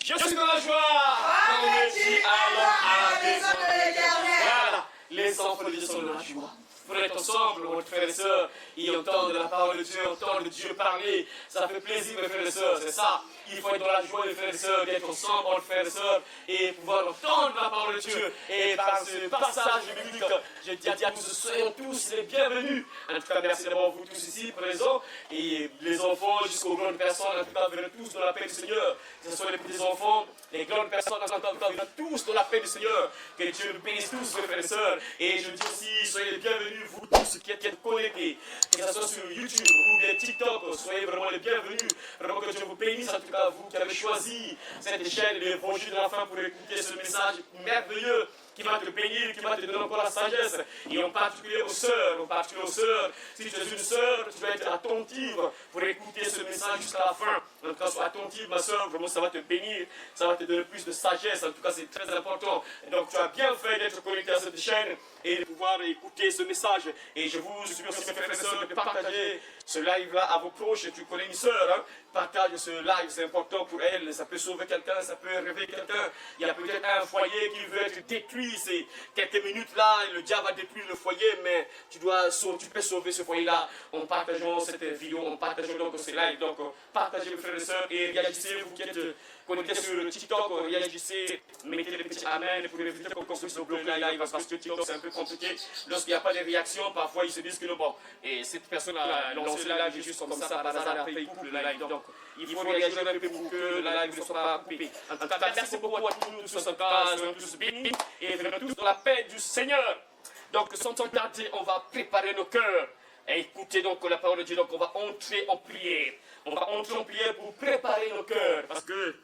Je suis dans la joie. Quand on dit allons à la maison de l'Éternel. Voilà, les enfants de Dieu sont dans la joie. Pour être ensemble, mon frère et sœurs, et entendre la parole de Dieu, entendre Dieu parler, ça fait plaisir, mes frères et sœurs, c'est ça. Il faut être dans la joie, mes frères et sœurs, d'être ensemble, entre frères et sœurs, et pouvoir entendre la parole de Dieu. Et par ce passage biblique, je dis à tous, soyons tous les bienvenus. En tout cas, merci d'avoir vous tous ici présents, et les enfants jusqu'aux grandes personnes, en tout cas, venez tous dans la paix du Seigneur. Que ce soit les petits enfants, les grandes personnes, en tout cas, venez tous dans la paix du Seigneur. Que Dieu nous bénisse tous, mes frères et sœurs. Et je dis aussi, soyez les bienvenus. Vous tous qui êtes connectés, que ce soit sur YouTube ou bien TikTok, soyez vraiment les bienvenus. Vraiment que Dieu vous bénisse, en tout cas vous qui avez choisi cette chaîne de l'Évangile de la fin pour écouter ce message merveilleux qui va te bénir, qui va te donner encore la sagesse. Et en particulier aux sœurs, si tu es une sœur, tu dois être attentive pour écouter ce message jusqu'à la fin. En tout cas, sois attentive, ma sœur, vraiment ça va te bénir, ça va te donner plus de sagesse. En tout cas, c'est très important. Et donc, tu as bien fait d'être connecté à cette chaîne et de pouvoir écouter ce message. Et je vous supplie aussi, mes frères et sœurs, de partager ce live-là à vos proches. Tu connais une sœur, hein? Partage ce live, c'est important pour elle. Ça peut sauver quelqu'un, ça peut réveiller quelqu'un. Il y a peut-être un foyer qui veut être détruit. C'est quelques minutes là, le diable va détruire le foyer, mais tu peux sauver ce foyer-là en partageant cette vidéo, en partageant donc ce live. Donc, partagez, mes frères et sœurs, et réagissez, vous qui êtes connectés sur TikTok, réagissez, mettez les petits amen pour éviter qu'on puisse bloquer la live, parce que TikTok c'est un peu compliqué. Lorsqu'il n'y a pas de réaction, parfois ils se disent que non, bon, et cette personne a lancé le live juste comme ça, par hasard, après il coupe le live. Donc, il faut réagir un peu pour que le live ne soit pas coupé. En tout cas, merci beaucoup à tous en cas, soyons tous bénis et venons tous dans la paix du Seigneur. Donc, sans temps tarder, on va préparer nos cœurs. Et écoutez donc la parole de Dieu, donc on va entrer en prière. On va entrer en prière pour préparer nos cœurs. Parce que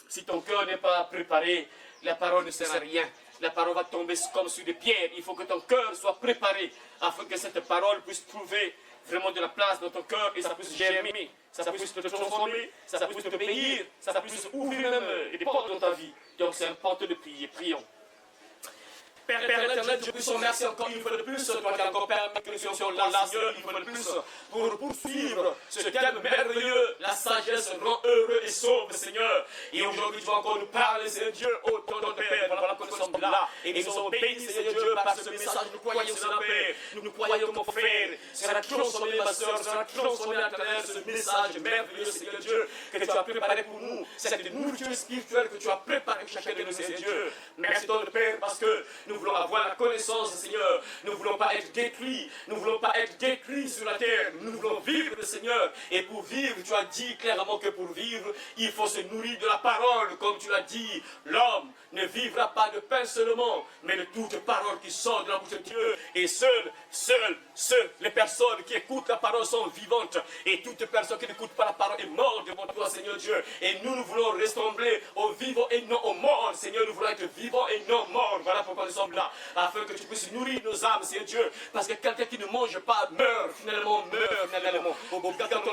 si ton cœur n'est pas préparé, la parole ne sert à rien. La parole va tomber comme sur des pierres. Il faut que ton cœur soit préparé afin que cette parole puisse trouver vraiment de la place dans ton cœur et ça puisse germer, ça puisse te transformer, ça puisse te bénir, ça puisse ouvrir même des portes dans ta vie. Donc c'est important de prier. Prions. Père éternel, je te remercie encore une fois de plus, toi qui as encore permis que nous soyons là, Seigneur, une fois de plus, pour poursuivre ce thème merveilleux, la sagesse rend heureux et sauve, Seigneur. Et aujourd'hui, tu vas encore nous parler, Seigneur Dieu, au temps de Père, voilà que nous sommes là. Et nous sommes bénis, Seigneur Dieu, par ce message, nous croyons, Seigneur Père, nous croyons, mon frère, sera transformé, ma soeur, sera transformé à travers ce message merveilleux, Seigneur Dieu, que tu as préparé pour nous, cette nourriture spirituelle que tu as préparée pour chacun de nous, Seigneur Dieu. Merci, ton Père, parce que nous voulons avoir la connaissance, Seigneur. Nous ne voulons pas être détruits. Nous ne voulons pas être détruits sur la terre. Nous voulons vivre, Seigneur. Et pour vivre, tu as dit clairement que pour vivre, il faut se nourrir de la parole. Comme tu l'as dit, l'homme ne vivra pas de pain seulement, mais de toute parole qui sort de la bouche de Dieu. Et seules les personnes qui écoutent la parole sont vivantes. Et toute personne qui n'écoute pas la parole est morte devant toi, Seigneur Dieu. Et nous voulons ressembler aux vivants et non aux morts. Seigneur, nous voulons être vivants et non morts. Voilà pourquoi nous sommes là, afin que tu puisses nourrir nos âmes, Seigneur Dieu. Parce que quelqu'un qui ne mange pas meurt, finalement. Quand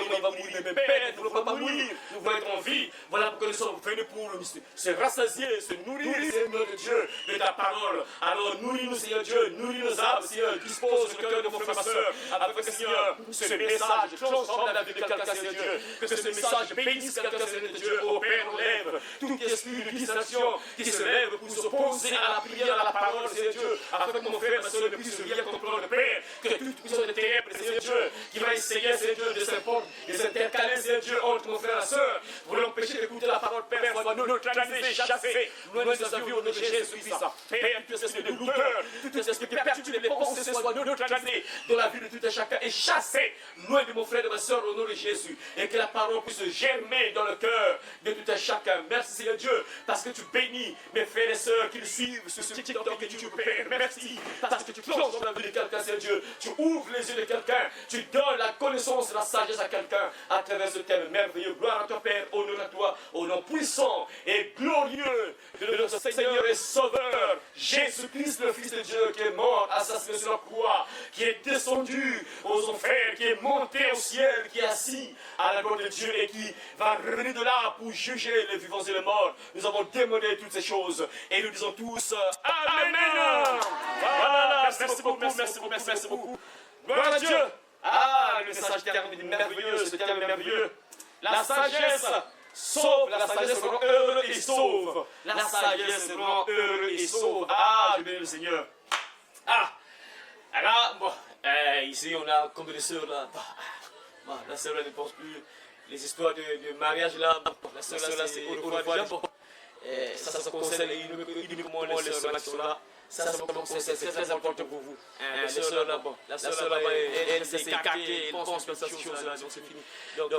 il va mourir, mais Père, nous ne voulons pas mourir. Nous voulons être en vie. Voilà pourquoi nous sommes venus pour se rassasier, se nourrir, Seigneur de Dieu, de ta parole. Alors nourris-nous, Seigneur Dieu, nourris nos âmes, Seigneur. Dispose le cœur de mon frère, ma soeur, afin que, Seigneur, ce message transforme la vie de quelqu'un, Seigneur Dieu. Que ce message bénisse quelqu'un, Seigneur Dieu. Ô Père, enlève tout esprit de distraction qui se lève pour s'opposer à la prière, à la parole, Seigneur Dieu, afin que mon frère, ma soeur, ne puisse rien comprendre, Père, que toute puissance de ténèbres, Seigneur Dieu, qui va essayer, Seigneur Dieu, de s'intercaler, Seigneur Dieu, entre mon frère et ma soeur, pour l'empêcher d'écouter la parole, Père, soit neutralisé, chassé, loin de sa vie au nom de Jésus-Christ. Père, tout esprit de douleur, tout esprit qui perturbe les pensées, soit neutralisé dans la vie de tout et chacun et chassé, loin de mon frère et de ma soeur, au nom de Jésus, et que la parole puisse germer dans le cœur de tout et chacun. Merci, Seigneur Dieu, parce que tu bénis mes frères et sœurs qui le suivent sur ce TikTok et YouTube, Père. Merci, parce que tu transformes la vie de quelqu'un, Seigneur Dieu. Tu ouvres les yeux de quelqu'un, tu donnes la connaissance et la sagesse à quelqu'un à travers ce thème merveilleux. Gloire à toi, Père, honneur à toi, au nom puissant et glorieux de notre Seigneur et Sauveur, Jésus-Christ, le Fils de Dieu, qui est mort, assassiné sur la croix, qui est descendu aux enfers, qui est monté au ciel, qui est assis à la droite de Dieu et qui va revenir de là pour juger les vivants et les morts. Nous avons demandé toutes ces choses et nous disons tous Amen. Voilà, merci beaucoup. Gloire à Dieu. Ah, le message termine merveilleux, ce terme merveilleux. La sagesse Sauve, la sagesse rend heureux et sauve. La sagesse rend heureux et sauve. Ah, je bénis le Seigneur. Ah, alors, bon, ici on a comme des sœurs là. Bon, la sœur là ne pense plus les histoires de mariage là. La sœur là c'est au revoir déjà. Bon, ça concerne uniquement les sœurs qui sont là. Ça c'est très important pour vous. La sœur là, bon, la sœur là, elle s'est écartée, elle pense que cette chose là, donc c'est fini. Donc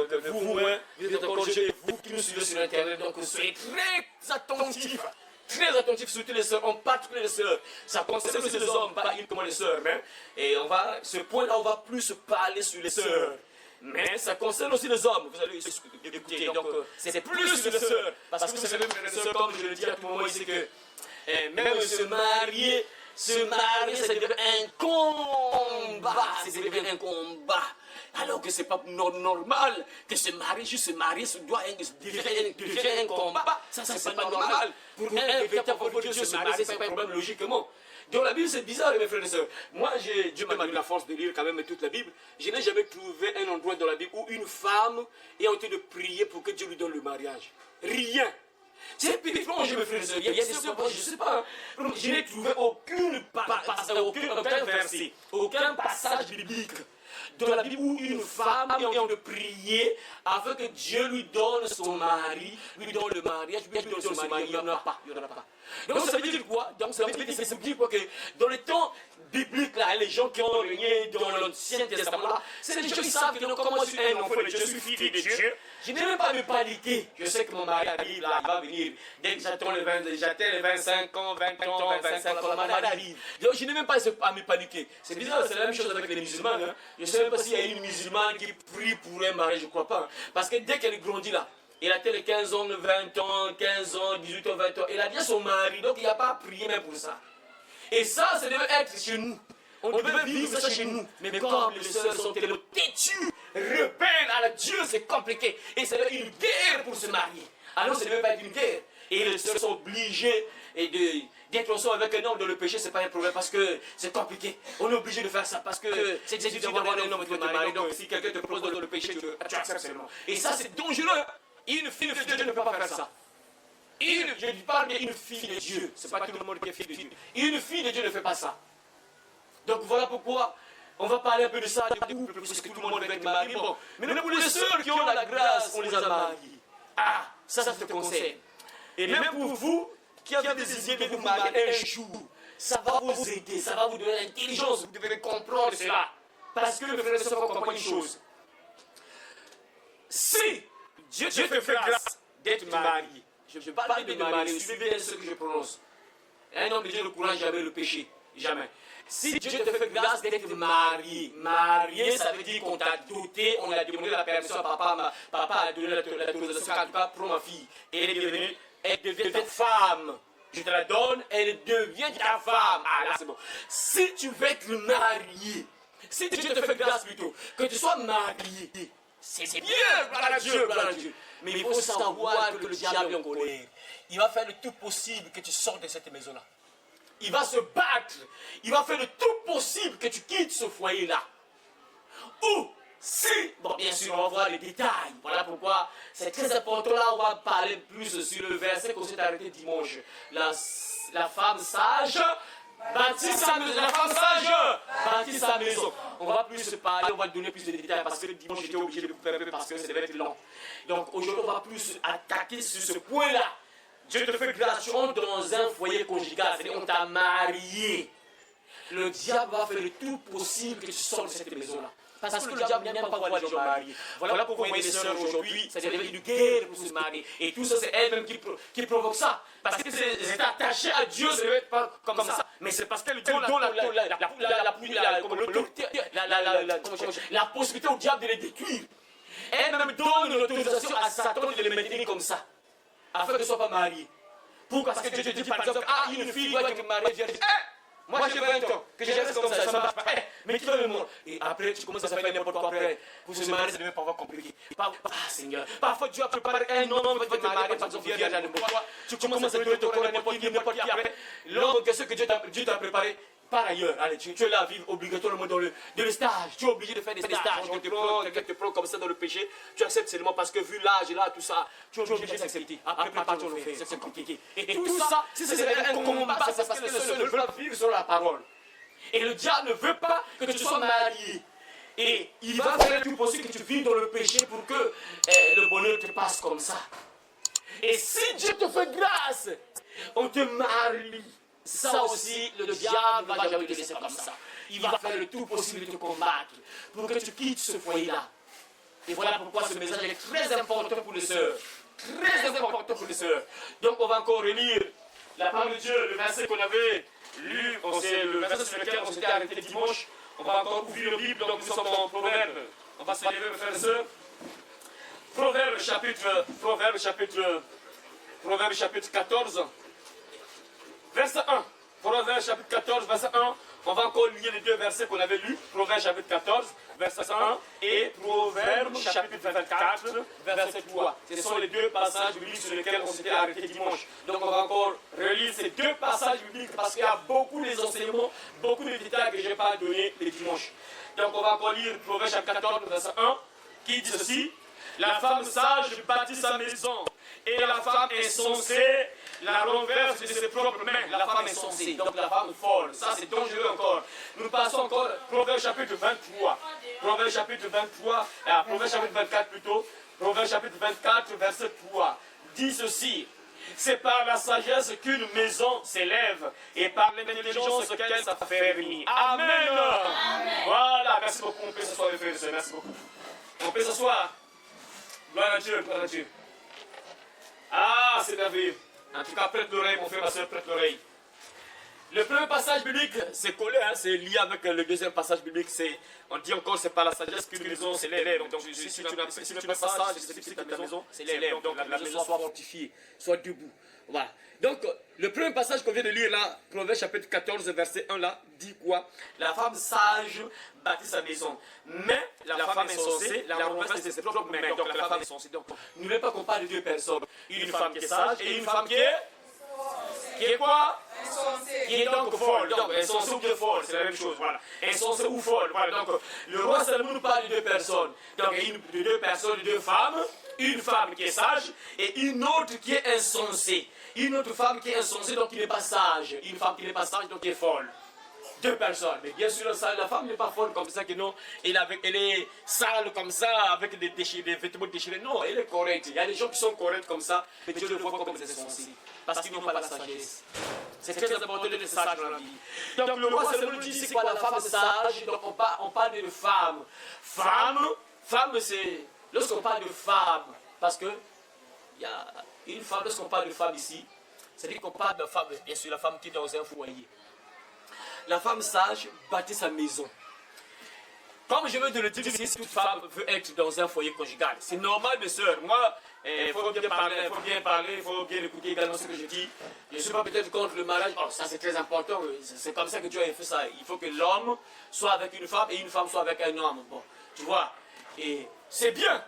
vous êtes encore jeunes, vous qui nous suivez sur Internet, donc soyez très attentifs. Très attentifs, surtout les sœurs, en particulier les sœurs. Ça concerne aussi les hommes, pas uniquement les sœurs. Hein? Et ce point-là, on va plus parler sur les sœurs. Mais ça concerne aussi les hommes. Vous allez écouter. Donc, c'est plus sur les sœurs. Parce que vous savez, les sœurs, comme je le dis à tout moment ici, que même se marier, ça devient un combat. Ça devient un combat. Alors que ce n'est pas normal que se marier, ça doit devenir un combat. Ça, c'est pas normal. Pour un véritable enfant de Dieu, se marier, c'est pas un problème logiquement. Dans la Bible, c'est bizarre, mes frères et sœurs. Moi, Dieu m'a donné la force de lire quand même toute la Bible. Je n'ai jamais trouvé un endroit dans la Bible où une femme est en train de prier pour que Dieu lui donne le mariage. Rien. C'est périphérique, mes frères et sœurs. Il y a des sœurs, je ne sais pas. Je n'ai trouvé aucun verset, aucun passage biblique dans la Bible où une femme est en train de prier afin que Dieu lui donne son mari, lui donne le mariage, lui donne son mari. Il n'y en a pas. Donc ça veut dire quoi? Donc ça veut dire quoi? Que dans le temps biblique, là, les gens qui ont régné dans l'Ancien Testament, là, c'est des gens qui savent que comment je suis un enfant de Dieu, je suis fille de Dieu. Je n'ai même pas à me paniquer. Je sais que mon mari arrive là, il va venir. Dès que j'atteins les 25 ans, 20 ans, 25 ans, mon mari arrive. Donc je n'ai même pas à me paniquer. C'est bizarre, c'est la même chose avec les musulmans. Hein. Je ne sais même pas s'il y a une musulmane qui prie pour un mari, je ne crois pas. Parce que dès qu'elle grandit là, elle a tel 15 ans, 20 ans, 15 ans, 18 ans, 20 ans. Elle a bien son mari, donc il n'y a pas à prier même pour ça. Et ça devait être chez nous. On devait vivre ça chez nous. Mais comme les sœurs sont tellement têtues, rebelles à Dieu, c'est compliqué. Et c'est une guerre pour se marier. Alors ça ne devait pas être une guerre. Et les sœurs sont obligées d'être ensemble avec un homme dans le péché, ce n'est pas un problème parce que c'est compliqué. On est obligé de faire ça parce que c'est difficile d'avoir un homme pour te marier. Donc si quelqu'un te propose dans le péché, tu acceptes seulement. Et ça c'est dangereux. Une fille de Dieu ne peut pas faire ça. Je parle d'une fille de Dieu. Ce n'est pas tout le monde qui est fille de Dieu. Une fille de Dieu ne fait pas ça. Donc voilà pourquoi on va parler un peu de ça, de couple, parce que tout le monde veut être marié. Bon. Mais pour les sœurs qui ont la grâce, on les a mariées. Ah, ça te concerne. Et même pour vous qui avez décidé de vous marier un jour, ça va vous aider, ça va vous donner l'intelligence, vous devez comprendre cela. Parce que le frère et sœur faut comprendre une chose. Si Dieu te fait grâce d'être marié, je parle de marié, suivez bien ce que je prononce. Un homme de Dieu ne courage jamais le péché. Jamais. Si Dieu te fait grâce d'être marié, ça veut dire qu'on t'a doté, on a demandé la permission à papa, papa a donné l'autorisation en tout cas pour ma fille. Et elle devient ta femme. Je te la donne, elle devient ta femme. Ah là c'est bon. Si tu veux être marié, si Dieu te fait grâce plutôt, que tu sois marié, c'est bien, gloire à Dieu, gloire à Dieu. Mais il faut savoir que le diable est en colère. Il va faire le tout possible que tu sortes de cette maison-là. Il va se battre. Il va faire le tout possible que tu quittes ce foyer-là. Ou si, bon bien sûr, on va voir les détails. Voilà pourquoi c'est très important. Là, on va parler plus sur le verset qu'on s'est arrêté dimanche. La femme sage bâtit sa maison. La femme sage bâtit sa maison. On va plus se parler, on va donner plus de détails parce que le dimanche j'étais obligé de couper un peu parce que ça devait être long. Donc aujourd'hui, on va plus attaquer sur ce point-là. Dieu te fait grâce, tu entres dans un foyer conjugal, c'est-à-dire on t'a marié. Le diable va faire le tout possible que tu sortes de cette maison-là. Parce que le diable n'aime pas voir les gens mariés. Voilà pourquoi vous voyez les sœurs aujourd'hui, ça devient une guerre pour se marier. Et tout ça, c'est elle-même qui provoque ça. Parce que c'est attaché à Dieu, ça ne devait pas comme ça. Mais c'est parce qu'elle donne la possibilité au diable de les détruire. Elle-même donne l'autorisation à Satan de les maintenir comme ça. Afin que tu ne sois pas marié. Pourquoi? Parce que Dieu te dit par exemple, une fille doit être mariée, Dieu dit, moi j'ai 20 ans, que je reste comme ça ne marche pas. Mais qui va me montrer? Et après, tu commences à faire n'importe quoi après. Pour se marier, ça devient parfois compliqué. Seigneur, parfois Dieu a préparé un homme qui va te marier, par exemple, vierge à n'importe quoi. Tu commences à donner ton corps à n'importe qui après. L'homme, qu'est-ce que Dieu t'a préparé? par ailleurs, allez, tu es là à vivre obligatoirement dans le stage. Tu es obligé de faire des stages. Quelqu'un te prend comme ça dans le péché. Tu acceptes seulement parce que vu l'âge et là, tout ça, tu es obligé d'accepter. Après, pas ton fait, c'est compliqué. Et tout ça, c'est un combat. C'est parce que les sœurs ne veulent pas vivre sur la parole. Et le diable ne veut pas que tu sois marié. Et il va faire tout possible que tu vives dans le péché pour que le bonheur te passe comme ça. Et si Dieu te fait grâce, on te marie. Ça aussi, le diable ne va jamais te laisser comme ça. Il va faire le tout possible de te combattre pour que tu quittes ce foyer-là. Et voilà pourquoi ce message est très important pour les sœurs. Très important pour les sœurs. Donc on va encore relire la parole de Dieu, le verset qu'on avait lu, c'est le verset sur lequel on s'était arrêté dimanche. On va encore ouvrir la Bible, donc nous sommes dans Proverbe. On va se lever, frères et sœurs. Proverbe chapitre 14, verset 1. Proverbe chapitre 14, verset 1. On va encore lire les deux versets qu'on avait lus. Proverbe chapitre 14, verset 1 et Proverbe chapitre 24, verset 3. Ce sont les deux passages bibliques sur lesquels on s'était arrêté dimanche. Donc on va encore relire ces deux passages bibliques parce qu'il y a beaucoup d'enseignements, beaucoup de détails que je n'ai pas donnés les dimanches. Donc on va encore lire Proverbe chapitre 14, verset 1 qui dit ceci. La femme sage bâtit sa maison et la femme insensée la renverse de ses propres mains. La femme insensée, donc la femme folle. Ça c'est dangereux encore. Nous passons encore Proverbe chapitre 23. Proverbe chapitre 23, Proverbe chapitre 24 plutôt. Proverbe chapitre 24, verset 3. Dit ceci. C'est par la sagesse qu'une maison s'élève et par l'intelligence qu'elle s'affermit. Amen. Amen. Voilà, merci beaucoup. On peut s'asseoir, mes frères et sœurs. Merci beaucoup. On peut s'asseoir. Gloire à Dieu, gloire à Dieu. Ah, c'est merveilleux. En tout cas, prête l'oreille, mon frère, ma soeur, prête l'oreille. Le premier passage biblique, c'est collé, hein, c'est lié avec le deuxième passage biblique. On dit encore, c'est par la sagesse qu'une maison s'élève. Donc, si tu n'as pas sage, c'est que ta maison s'élève. Donc, la maison soit fortifiée, soit debout. Voilà. Donc, le premier passage qu'on vient de lire là, Proverbe chapitre 14, verset 1 là, dit quoi? La femme sage bâtit sa maison. Mais la femme insensée la renverse de ses propres mains. Donc, la femme insensée. Donc, n'oubliez pas qu'on parle de deux personnes. Une femme qui est sage et une femme qui est quoi? Insensée. Qui est donc folle. Donc, insensée ou bien folle, c'est la même chose. Voilà. Insensée ou folle. Voilà. Donc, le roi Salomon nous parle de deux personnes. Donc, de deux personnes, de deux femmes. Une femme qui est sage et une autre qui est insensée. Une autre femme qui est insensée, donc qui n'est pas sage. Une femme qui n'est pas sage, donc qui est folle. Deux personnes. Mais bien sûr, la femme n'est pas folle comme ça, que non. Elle est sale comme ça, avec des vêtements déchirés. Non, elle est correcte. Il y a des gens qui sont corrects comme ça, mais Dieu le voit comme des insensés. Parce qu'ils n'ont pas la sagesse. C'est très important d'être sage dans la vie. Donc le roi Salomon dit, c'est quoi la femme sage? Donc on parle de femme. Femme, c'est... Lorsqu'on parle de femme, parce que il y a une femme, lorsqu'on parle de femme ici, c'est-à-dire qu'on parle de femme, bien sûr, la femme qui est dans un foyer. La femme sage bâtit sa maison. Comme je veux te le dire, si toute femme veut être dans un foyer conjugal, c'est normal, mes soeurs. Moi, il faut bien parler, il faut bien écouter également ce que je dis. Je ne suis pas peut-être contre le mariage. Oh, ça c'est très important. C'est comme ça que Dieu a fait ça. Il faut que l'homme soit avec une femme et une femme soit avec un homme. Bon, tu vois. Et c'est bien.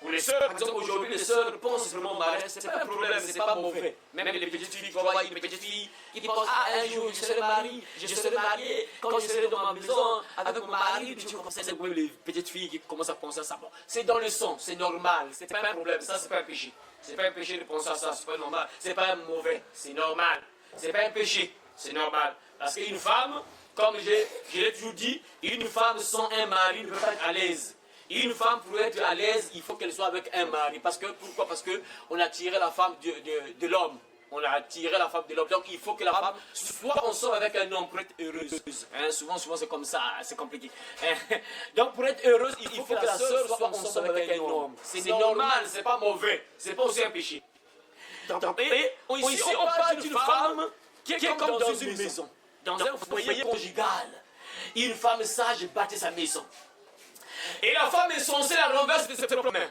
Pour les sœurs, par exemple, aujourd'hui, les sœurs pensent vraiment au mariage, c'est pas un problème, c'est pas mauvais. Même les petites filles, tu vas voir une petite fille qui pense, un jour, je serai mariée, quand je serai dans ma maison, avec mon mari, puis tu commences à voir les petites filles qui commencent à penser à ça. Bon, c'est dans le sang, c'est normal, c'est pas un problème, ça c'est pas un péché. C'est pas un péché de penser à ça, c'est pas normal, c'est pas mauvais, c'est normal. C'est pas un péché, c'est normal. Parce qu'une femme, comme je l'ai toujours dit, une femme sans un mari ne peut pas être à l'aise. Une femme, pour être à l'aise, il faut qu'elle soit avec un mari. Pourquoi? Parce qu'on a tiré la femme de l'homme. On a tiré la femme de l'homme. Donc il faut que la femme soit ensemble avec un homme pour être heureuse. Hein, souvent c'est comme ça, c'est compliqué. Donc pour être heureuse, il faut que la sœur soit ensemble avec un homme. C'est normal, c'est pas mauvais. C'est pas aussi un péché. Et ici on parle d'une femme qui est comme dans une maison. Dans un foyer conjugal. Une femme sage bâtit sa maison. Et la femme est censée la renverse de ses propres mains.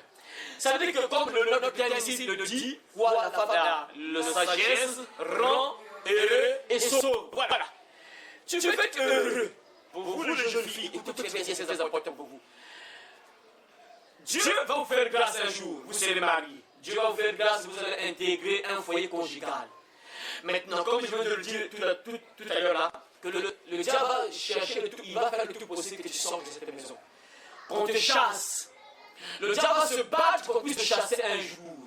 Ça veut dire que comme notre bien ici le dit, voilà, la femme a la sagesse, rend heureux et sauve. Voilà. Tu veux être heureux. Pour vous les jeunes filles, écoutez bien, c'est très important pour vous. Dieu va vous faire grâce un jour, vous serez mariés. Dieu va vous faire grâce, vous allez intégrer un foyer conjugal. Maintenant, comme je viens de le dire tout à l'heure là, que le diable va chercher le tout, il va faire le tout possible que tu sortes de cette maison. Qu'on te chasse. Le diable va se battre pour qu'on puisse te chasser un jour.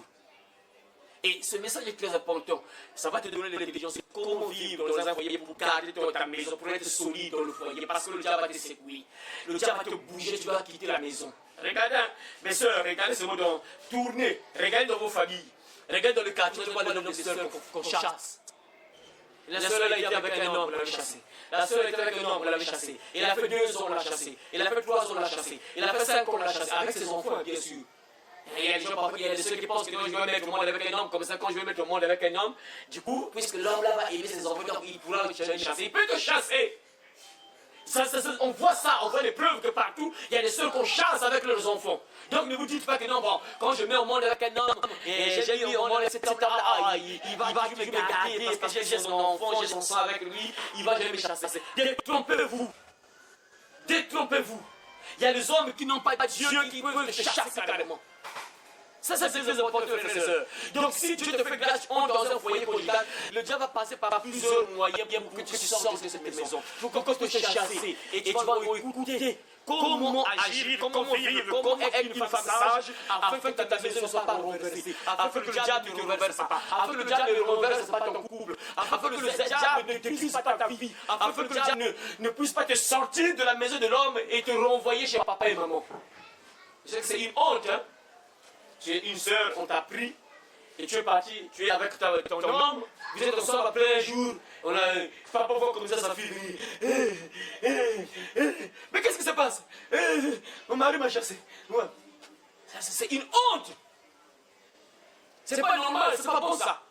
Et ce message est très important. Ça va te donner l'intelligence de comment vivre dans un foyer pour garder ta maison, pour être solide dans le foyer. Parce que le diable va te secouer. Le diable va te bouger, tu vas quitter la maison. Regardez, mes soeurs, regardez ce mot dans tourner. Regardez dans vos familles. Regarde dans le quartier, tu vois le nombre de sœurs qu'on chasse. La sœur elle a été avec un homme, on l'avait chassé. La sœur était avec un homme, on l'avait chassé. Elle a fait 2 ans, on l'a chassé. Elle a fait 3 ans, on l'a chassé. Elle a fait 5 ans, on l'a chassé. Avec ses enfants, bien sûr. Il y a des gens, il y a ceux qui pensent que je vais mettre le monde avec un homme, comme ça, quand je vais mettre le monde avec un homme, du coup, puisque l'homme là va aimer ses enfants, donc il pourra le chasser. Il peut te chasser. On voit ça, on voit les preuves que partout, il y a des sœurs qu'on chasse avec leurs enfants. Donc ne vous dites pas que non, bon, quand je mets au monde avec un homme, et j'ai mis au monde avec cet homme-là, il va me garder parce que j'ai son enfant, j'ai son sang avec lui, il va jamais me chasser. Détrompez-vous. Détrompez-vous. Il y a des hommes qui n'ont pas Dieu qui peuvent te chasser carrément. Ça, c'est très important, frères et sœurs. Donc, si Dieu te fait grâce dans un foyer conjugal, le diable va passer par plusieurs moyens pour que tu sortes de cette maison. Pour qu'on te chasse. Et tu vas écouter comment agir, comment vivre, comment être une femme sage, afin que ta maison ne soit pas renversée, afin que le diable ne te renverse pas, afin que le diable ne renverse pas ton couple, afin que le diable ne détruise pas ta vie, afin que le diable ne puisse pas te sortir de la maison de l'homme et te renvoyer chez papa et maman. Je sais que c'est une honte, hein. Tu es une sœur, on t'a pris, et tu es parti, tu es avec ton homme, vous êtes ensemble après un jour, on a papa voit comme ça sa fille. Mais qu'est-ce qui se passe? Mon mari m'a chassé. Ouais. C'est une honte. C'est pas normal, c'est pas bon ça.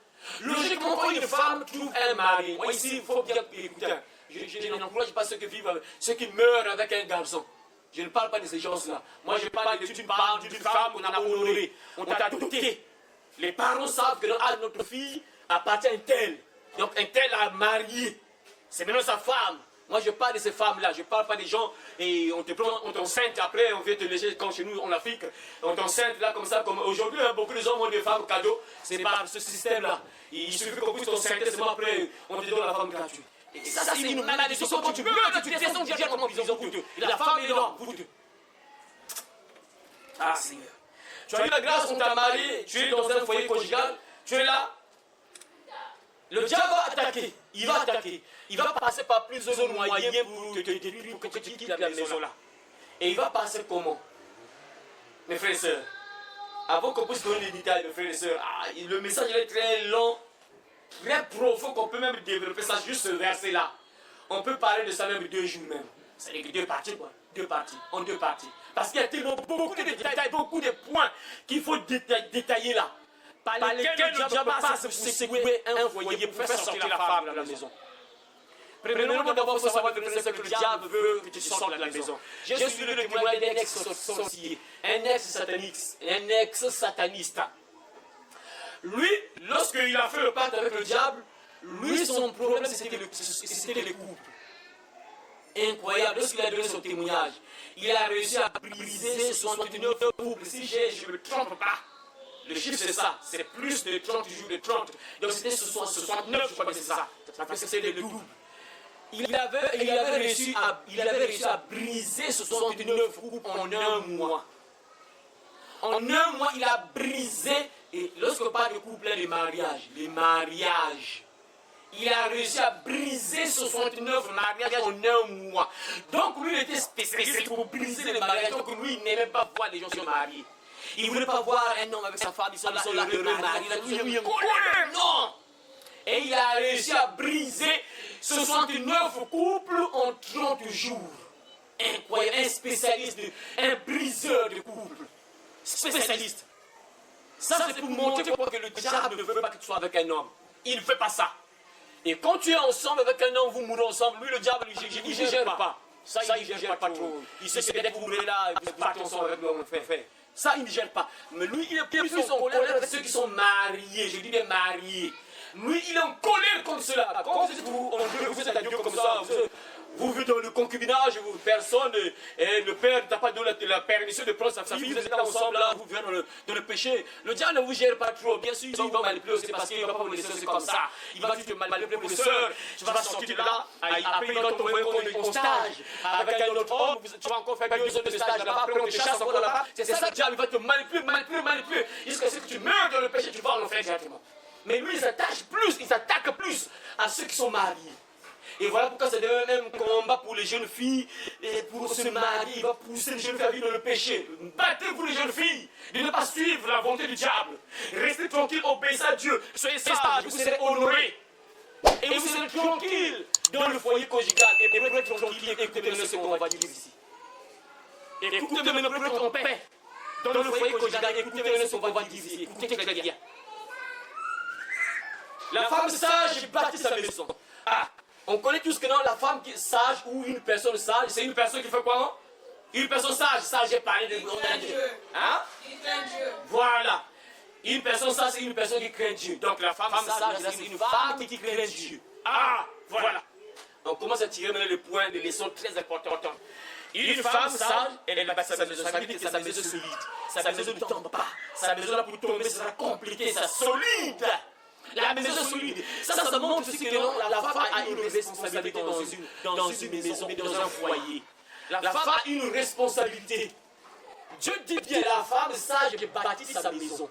Logiquement, quand une femme trouve un mari, moi ici, il faut bien écouter. Je n'encourage pas ceux qui vivent, ceux qui meurent avec un garçon. Je ne parle pas de ces gens-là. Moi, je parle d'une femme qu'on a honorée. On t'a doté. Les parents savent que notre fille appartient à un tel. Donc, un tel a marié. C'est maintenant sa femme. Moi, je parle de ces femmes-là. Je ne parle pas des gens et on te prend, on t'enceinte après, on vient te laisser, comme chez nous en Afrique. On t'enceinte là, comme ça, comme aujourd'hui, beaucoup de hommes ont des femmes cadeaux. C'est par ce système-là. Il suffit qu'on puisse t'enceinte, seulement après, on te donne la femme gratuite. Et ça, c'est une malédiction. Quand tu meurs, tu descends directement en prison pour deux. Et la femme est là, pour deux. Ah, Seigneur. Tu as eu la grâce, on t'a marié, tu es dans un foyer conjugal, tu es là. Le diable va attaquer. Il va attaquer. Il va passer par plusieurs moyens pour te détruire, pour que tu quittes la maison là. Et il va passer comment? Mes frères et sœurs, avant qu'on puisse donner les détails, mes frères et sœurs, le message est très long. Très profond qu'on peut même développer ça, juste ce verset-là. On peut parler de ça même 2 jours même. C'est-à-dire 2 parties, quoi. 2 parties, en 2 parties. Parce qu'il y a tellement beaucoup de détails, beaucoup de points qu'il faut détailler là. Par lesquels le diable passe pour secouer un foyer, pour faire sortir la femme de la maison. Premièrement, d'abord, il faut savoir que le diable veut que tu sortes de la maison. J'ai suivi le témoignage d'un ex-sorcier, un ex-sataniste. Lui, lorsqu'il a fait le pacte avec le diable, lui, son problème, c'était les couples. Incroyable, lorsqu'il a donné son témoignage, il a réussi à briser 69 couples. Si je ne me trompe pas, le chiffre c'est ça, c'est plus de 30 jours de 30. Donc c'était 69, je crois que c'est ça. Ça fait que c'était le double. Il avait réussi à briser 69 couples en 1 mois. En 1 mois, il a brisé. Et lorsqu'on parle de couple, les mariages, il a réussi à briser 69 mariages en 1 mois. Donc lui, il était spécialiste pour briser les mariages. Donc lui, il n'aimait pas voir les gens se marier. Il ne voulait pas voir un homme avec sa femme, ils sont là heureux mariés. Il a eu en colère, non. Et il a réussi à briser 69 couples en 30 jours. Incroyable, un spécialiste, un briseur de couples. Spécialiste. Ça, c'est pour montrer que le diable ne veut pas que tu sois avec un homme. Il ne veut pas ça. Et quand tu es ensemble avec un homme, vous mourrez ensemble, lui, le diable, il ne gère pas. Ça, il ne gère pas trop. Il sait que dès que vous mourrez là, vous partez ensemble avec l'homme, frère. Ça, il ne gère pas. Mais lui, il est plus en colère avec ceux qui sont mariés. Je dis bien mariés. Lui, il est en colère contre cela. Quand vous êtes à Dieu comme ça, Vous vivez dans le concubinage, personne, et le père n'a pas donné la permission de prendre sa fille, vous êtes ensemble là, vous vivez dans le péché. Le diable ne vous gère pas trop, bien sûr, il va manipuler aussi parce qu'il ne va pas vous laisser comme ça. Il va juste te manipuler pour les sœurs, tu vas sortir de là, après il va t'envoyer en stage avec un autre homme, tu vas encore faire 2 heures de stage là-bas, après on te chasse encore là-bas. C'est ça le diable, il va te manipuler, jusqu'à ce que tu meurs dans le péché, tu vas en enfer directement. Mais lui, il s'attaque plus à ceux qui sont mariés. Et voilà pourquoi c'est le même combat pour les jeunes filles et pour se marier. Il va pousser les jeunes filles à vivre dans le péché. Battez-vous les jeunes filles de ne pas suivre la volonté du diable. Restez tranquille, obéissez à Dieu. Soyez sages, vous serez honorés. Et vous serez tranquille dans le foyer conjugal. Et pour être tranquille, écoutez maintenant ce qu'on va dire ici. Écoutez maintenant pour être en paix. Dans le foyer conjugal, écoutez maintenant ce qu'on va dire ici. Écoutez très bien. La femme sage bâtit sa maison. Ah, on connaît tous que non, la femme qui est sage ou une personne sage, c'est une personne qui fait quoi, non? Une personne sage, j'ai parlé de Dieu. Hein? Qui craint Dieu. Voilà. Une personne sage, c'est une personne qui craint Dieu. Donc la femme sage, c'est une femme qui craint Dieu. Ah, voilà. On commence à tirer maintenant le point de leçons très importantes. Une femme sage, elle bâtit sa maison. Ça veut dire que sa maison est solide. Sa maison ne tombe pas. Sa maison là pour tomber, ça sera compliqué, ça solide. La maison est solide. Ça montre aussi que non, la femme a une responsabilité dans une maison, dans un foyer. La femme a une responsabilité. Dieu dit bien la femme sage qui bâtit sa maison.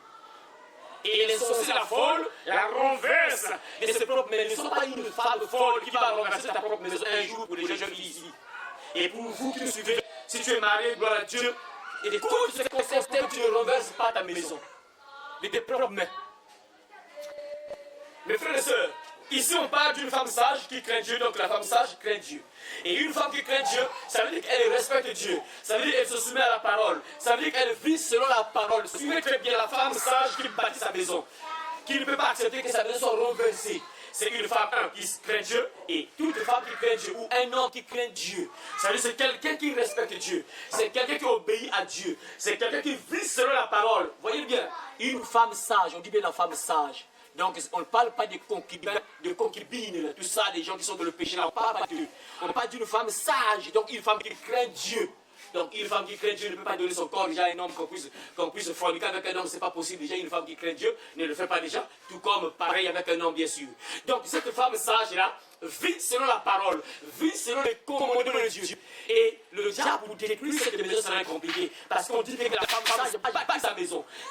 Et l'insensée, la folle, la renverse de ses propres maisons. Ne sont pas une femme folle qui va renverser ta propre maison un jour pour les jeunes filles ici. Et pour vous qui me suivez, si tu es marié, gloire à Dieu, et de toutes ces conséquences, tu ne renverses pas ta maison. De tes propres mains. Mes frères et sœurs, ici on parle d'une femme sage qui craint Dieu, donc la femme sage craint Dieu. Et une femme qui craint Dieu, ça veut dire qu'elle respecte Dieu, ça veut dire qu'elle se soumet à la parole, ça veut dire qu'elle vit selon la parole. Suivez très bien la femme sage qui bâtit sa maison, qui ne peut pas accepter que sa maison soit renversée. C'est une femme, qui craint Dieu, et toute femme qui craint Dieu, ou un homme qui craint Dieu. Ça veut dire que c'est quelqu'un qui respecte Dieu, c'est quelqu'un qui obéit à Dieu, c'est quelqu'un qui vit selon la parole. Voyez bien, une femme sage, on dit bien la femme sage. Donc on ne parle pas de concubines, tout ça, des gens qui sont dans le péché, là, on parle pas d'eux. On parle d'une femme sage, donc une femme qui craint Dieu. Donc une femme qui craint Dieu ne peut pas donner son corps déjà à un homme qu'on puisse forniquer avec un homme, c'est pas possible. Déjà une femme qui craint Dieu ne le fait pas déjà, tout comme pareil avec un homme bien sûr. Donc cette femme sage là vit selon la parole, vit selon les commandements de Dieu. Et le diable pour détruire cette maison, ça va être compliqué. Parce qu'on dit que la femme sage bâtit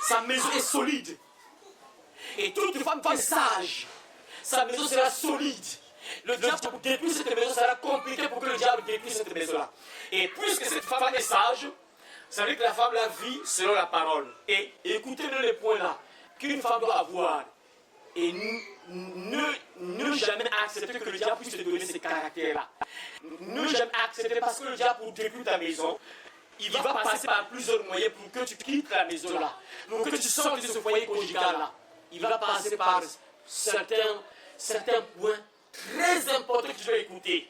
sa maison est solide. Et toute femme qui est sage, sa maison sera solide. Le diable pour détruire cette maison, ça sera compliqué pour que le diable détruise cette maison-là. Et puisque cette femme est sage, ça veut dire que la femme la vit selon la parole. Et écoutez-le les points là, qu'une femme doit avoir. Et ne jamais accepter que le diable puisse te donner ces caractères-là. Ne jamais accepter parce que le diable pour détruire ta maison, il va passer par plusieurs moyens pour que tu quittes la maison-là, pour que tu sortes de ce foyer conjugal-là. Il va passer par certains points très importants que tu dois écouter.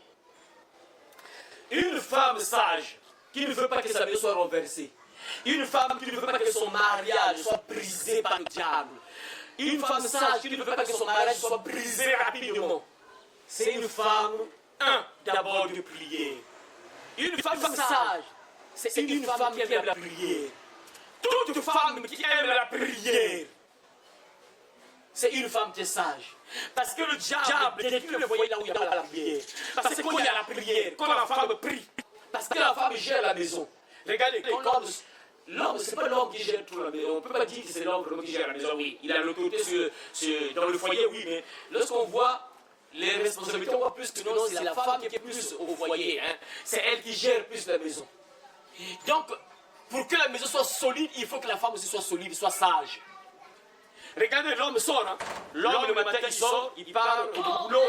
Une femme sage qui ne veut pas que sa maison soit renversée. Une femme qui ne veut pas que son mariage soit brisé par le diable. Une femme sage qui ne veut pas que son mariage soit brisé rapidement. C'est une femme, d'abord de prière. Une femme sage, c'est une femme qui aime la prière. Toute femme qui aime la prière, c'est une femme qui est sage. Parce que le diable détruit le foyer là où il y a la prière. Parce que quand il y a la prière, quand la femme prie, parce que la femme gère la maison. Regardez, l'homme, c'est pas l'homme qui gère tout la maison. On ne peut pas dire que c'est l'homme qui gère la maison, oui. Il a l'autorité dans le foyer, oui, mais lorsqu'on voit les responsabilités, on voit plus que non, c'est la femme qui est plus au foyer. Hein. C'est elle qui gère plus la maison. Donc, pour que la maison soit solide, il faut que la femme aussi soit solide, soit sage. Regardez, l'homme sort. Hein. L'homme le matin, il sort, il part au boulot,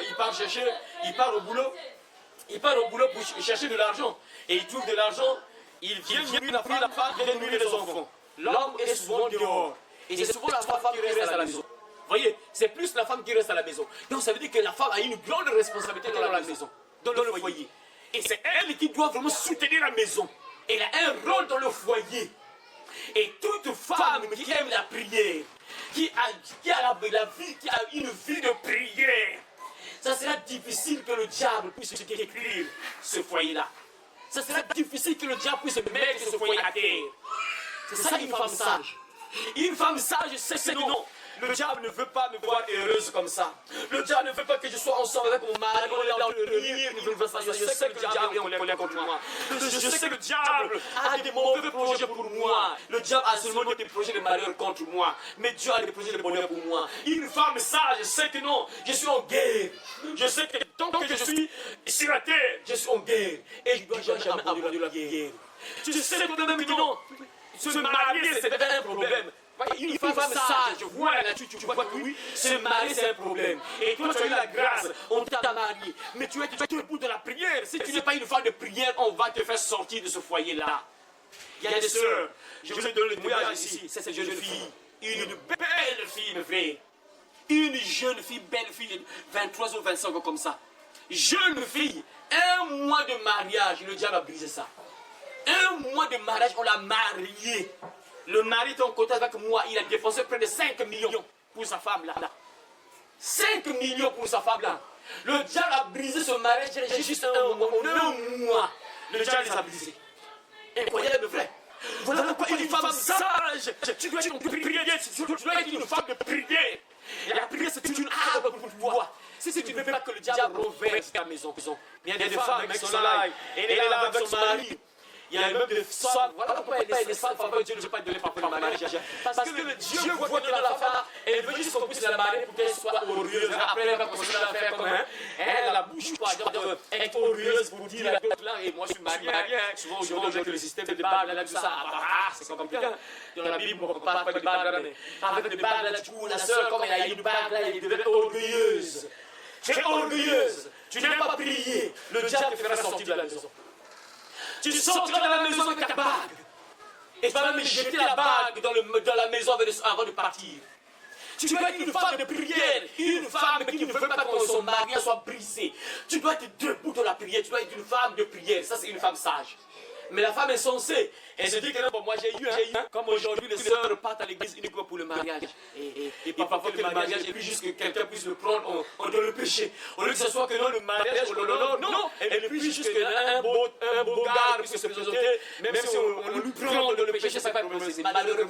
il part au boulot pour chercher de l'argent. Et il trouve de l'argent, il vient nourrir la femme, il vient nourrir les enfants. L'homme est souvent dehors. Et c'est souvent la femme qui reste à la maison. Vous voyez, c'est plus la femme qui reste à la maison. Donc ça veut dire que la femme a une grande responsabilité dans la maison, dans le foyer. Et c'est elle qui doit vraiment soutenir la maison. Elle a un rôle dans le foyer. Et toute femme qui aime la prière, qui a une vie de prière, ça sera difficile que le diable puisse détruire ce foyer-là. Ce sera difficile que le diable puisse mettre ce foyer à terre. C'est ça une femme sage. Une femme sage, c'est que non. Le diable ne veut pas me voir heureuse comme ça. Le diable ne veut pas que je sois ensemble avec mon mari. On est dans le rire. Je sais que le diable est en colère contre moi. Je sais que le diable a des mauvais projets pour moi. Le diable a seulement des projets de malheur contre moi. Mais Dieu a des projets de bonheur pour moi. Une femme sage sait que non, je suis en guerre. Je sais que tant que je suis sur la terre, je suis en guerre. Et je ne dois jamais abandonner la guerre. Tu sais toi-même que non, se marier c'est un problème. Une femme sage, tu vois là-dessus, tu vois que oui, se marier c'est un problème. Et toi tu as eu la grâce, on t'a marié. Mais tu es debout de la prière. Si tu n'es pas une femme de prière, on va te faire sortir de ce foyer-là. Il y a des sœurs, je vous ai donné le témoignage ici, c'est cette jeune fille. Une belle fille, mes frères. Une jeune fille, belle fille, de 23 ou 25 ans comme ça. Jeune fille, un mois de mariage, le diable a brisé ça. Un mois de mariage, on l'a mariée. Le mari était en contact avec moi, il a dépensé près de 5 millions pour sa femme là. 5 millions pour sa femme là. Le diable a brisé ce mariage juste un mois. Le diable les a brisés. Incroyable frère. Voilà pourquoi une femme sage, tu dois être une prière, tu dois être une femme de prière. Et la prière c'est une arme pour toi. Si tu ne veux pas que le diable renverse ta maison, il y a des femmes qui sont là, elle est là avec son mari. Il y a même des femmes, voilà pourquoi elle est femme, Dieu ne veut pas donner par le mariage. Parce que le Dieu voit que dans la femme, elle veut juste qu'on puisse la marier pour qu'elle soit orgueilleuse. Après, elle va continuer à faire comme elle a la bouche, quoi, être orgueilleuse pour dire à d'autres là, et moi je suis marié. Souvent aujourd'hui, avec le système de bagues, là, tout ça, c'est compliqué. Dans la Bible, on ne parle pas de bagues, mais avec des bagues, là, du coup, la sœur, comme elle a eu une bague, là, elle devait être orgueilleuse. Tu es orgueilleuse, tu n'aimes pas prier, le diable te fera sortir de la maison. Tu sortiras de la maison avec ta bague. Et tu vas même jeter la bague dans la maison avant de partir. Tu dois être une femme de prière. Une femme qui ne veut pas que son mari soit brisé. Tu dois être debout de la prière. Tu dois être une femme de prière. Ça, c'est une femme sage. Mais la femme insensée, elle se dit que non, bon, moi j'ai eu, comme aujourd'hui les sœurs partent à l'église uniquement pour le mariage. Et parfois que le mariage est plus juste que quelqu'un puisse le prendre en dans le péché. Au lieu que ce soit que non, le mariage, non, elle est plus juste qu'un beau gars puisse se présenter, même si on lui prend dans le péché, c'est pas un problème, c'est malheureux.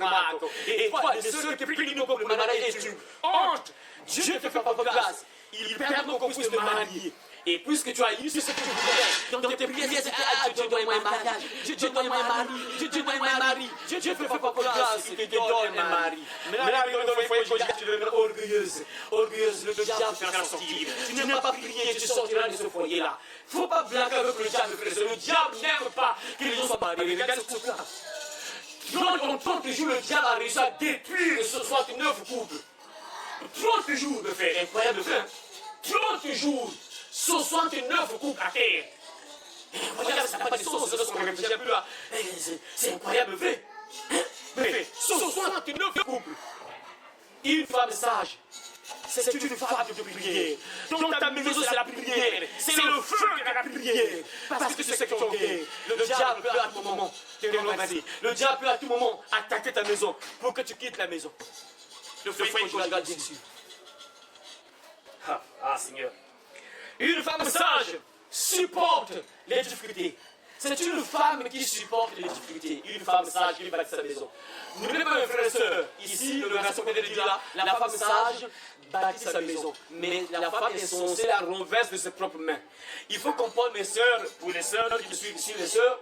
Et toi, les sœurs qui prient uniquement pour le mariage, est une honte. Dieu te fait pas grâce. Il permet qu'on puisse te marier. Et puisque tu as eu ce que tu voulais, dans tes prières, c'est Dieu donne-moi un mariage, Dieu donne-moi un mari, Dieu donne-moi un mari, Dieu fait pas grâce, il te donne un mari. Mais là, il faut que tu deviennes orgueilleuse, le diable te fera sortir. Tu n'aimes pas prier, tu sortiras de ce foyer-là. Il ne faut pas blaguer avec le diable, frère. Le diable n'aime pas que les gens soient mariés. Regarde ce truc-là. En 30 jours, le diable a réussi à détruire 69 couples. 30 jours, mes frères, incroyable, frère. 30 jours. 69 couples à terre. Regarde, ça n'a pas de sens, c'est incroyable, vrai. Mais 69 couples. Une femme sage, c'est une femme de prière. Dans ta maison, c'est la prière. C'est le feu de la prière. Parce que c'est ton guerre. Le diable peut à tout moment te renverser. Le diable peut à tout moment attaquer ta maison pour que tu quittes la maison. Le feu conjugal Jésus. Ah, Seigneur. Une femme sage supporte les difficultés. C'est une femme qui supporte les difficultés. Une femme sage qui bâtit sa maison. N'oubliez pas, mes frères et sœurs, ici, le verset qu'on vient de dire là, la femme sage bâtit sa maison. Mais la femme est censée la renverse de ses propres mains. Il faut comprendre, mes sœurs, pour les sœurs qui suivent ici, les sœurs,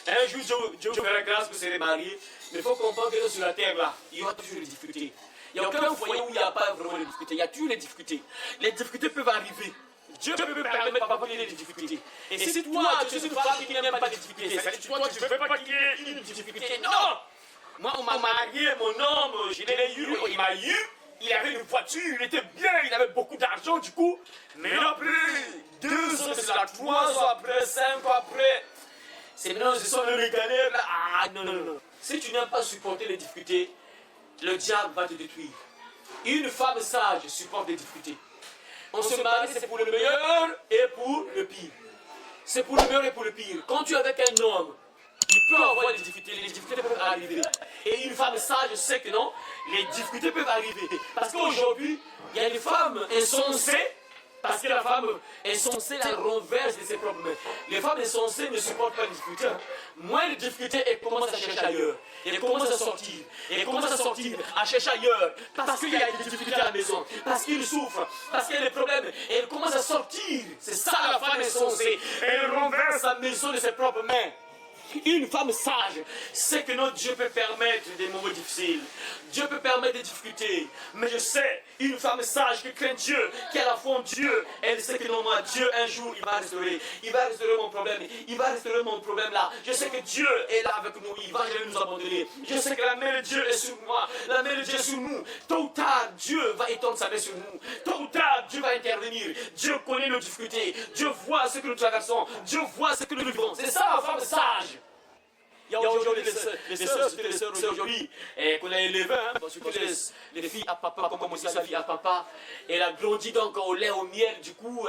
un jour, Dieu vous fera grâce que vous serez mariés. Mais il faut comprendre que sur la terre là, il y aura toujours des difficultés. Il n'y a aucun foyer où il n'y a pas vraiment de difficultés. Il y a toujours les difficultés. Les difficultés peuvent arriver. Dieu peut me permettre parfois qu'il y ait des difficultés. Et si toi, tu es une femme qui n'aime pas des difficultés, c'est-à-dire toi, tu ne veux pas qu'il y ait une difficulté. Non! Moi, on m'a marié, mon homme, je l'ai eu, il m'a eu, il avait une voiture, il était bien, il avait beaucoup d'argent du coup. Mais après, 2 ans, c'est là, 3 ans après, 5 ans après, c'est maintenant, ce sont les galères là. Ah non. Si tu n'aimes pas supporter les difficultés, le diable va te détruire. Une femme sage supporte les difficultés. On se marie, c'est pour le meilleur et pour le pire. C'est pour le meilleur et pour le pire. Quand tu es avec un homme, il peut avoir des difficultés. Les difficultés peuvent arriver. Et une femme sage sait que non, les difficultés peuvent arriver. Parce qu'aujourd'hui, il y a des femmes insensées Parce que la femme insensée, elle renverse de ses propres mains. Les femmes insensées ne supportent pas les difficultés. Moins de difficultés, elles commencent à chercher ailleurs. Elles commencent à sortir. Elles commencent à sortir, à chercher ailleurs. Parce qu'il y a des difficultés à la maison. Parce qu'ils souffrent. Parce qu'il y a des problèmes. Et elles commencent à sortir. C'est ça la femme insensée. Elle renverse la maison de ses propres mains. Une femme sage sait que notre Dieu peut permettre des moments difficiles. Dieu peut permettre des difficultés. Mais je sais, une femme sage qui craint Dieu, qui a la foi en Dieu, elle sait que non, moi, Dieu, un jour, il va restaurer. Il va restaurer mon problème. Il va restaurer mon problème là. Je sais que Dieu est là avec nous. Il va jamais nous abandonner. Je sais que la main de Dieu est sur moi. La main de Dieu est sur nous. Tôt ou tard, Dieu va étendre sa main sur nous. Tôt ou tard, Dieu va intervenir. Dieu connaît nos difficultés. Dieu voit ce que nous traversons. Dieu voit ce que nous vivons. C'est ça la femme sage. Il y a aujourd'hui les sœurs, surtout les sœurs aujourd'hui, qu'on a élevées, surtout les filles à papa, comme on dit sa fille à papa. Elle a grandi donc au lait, au miel, du coup,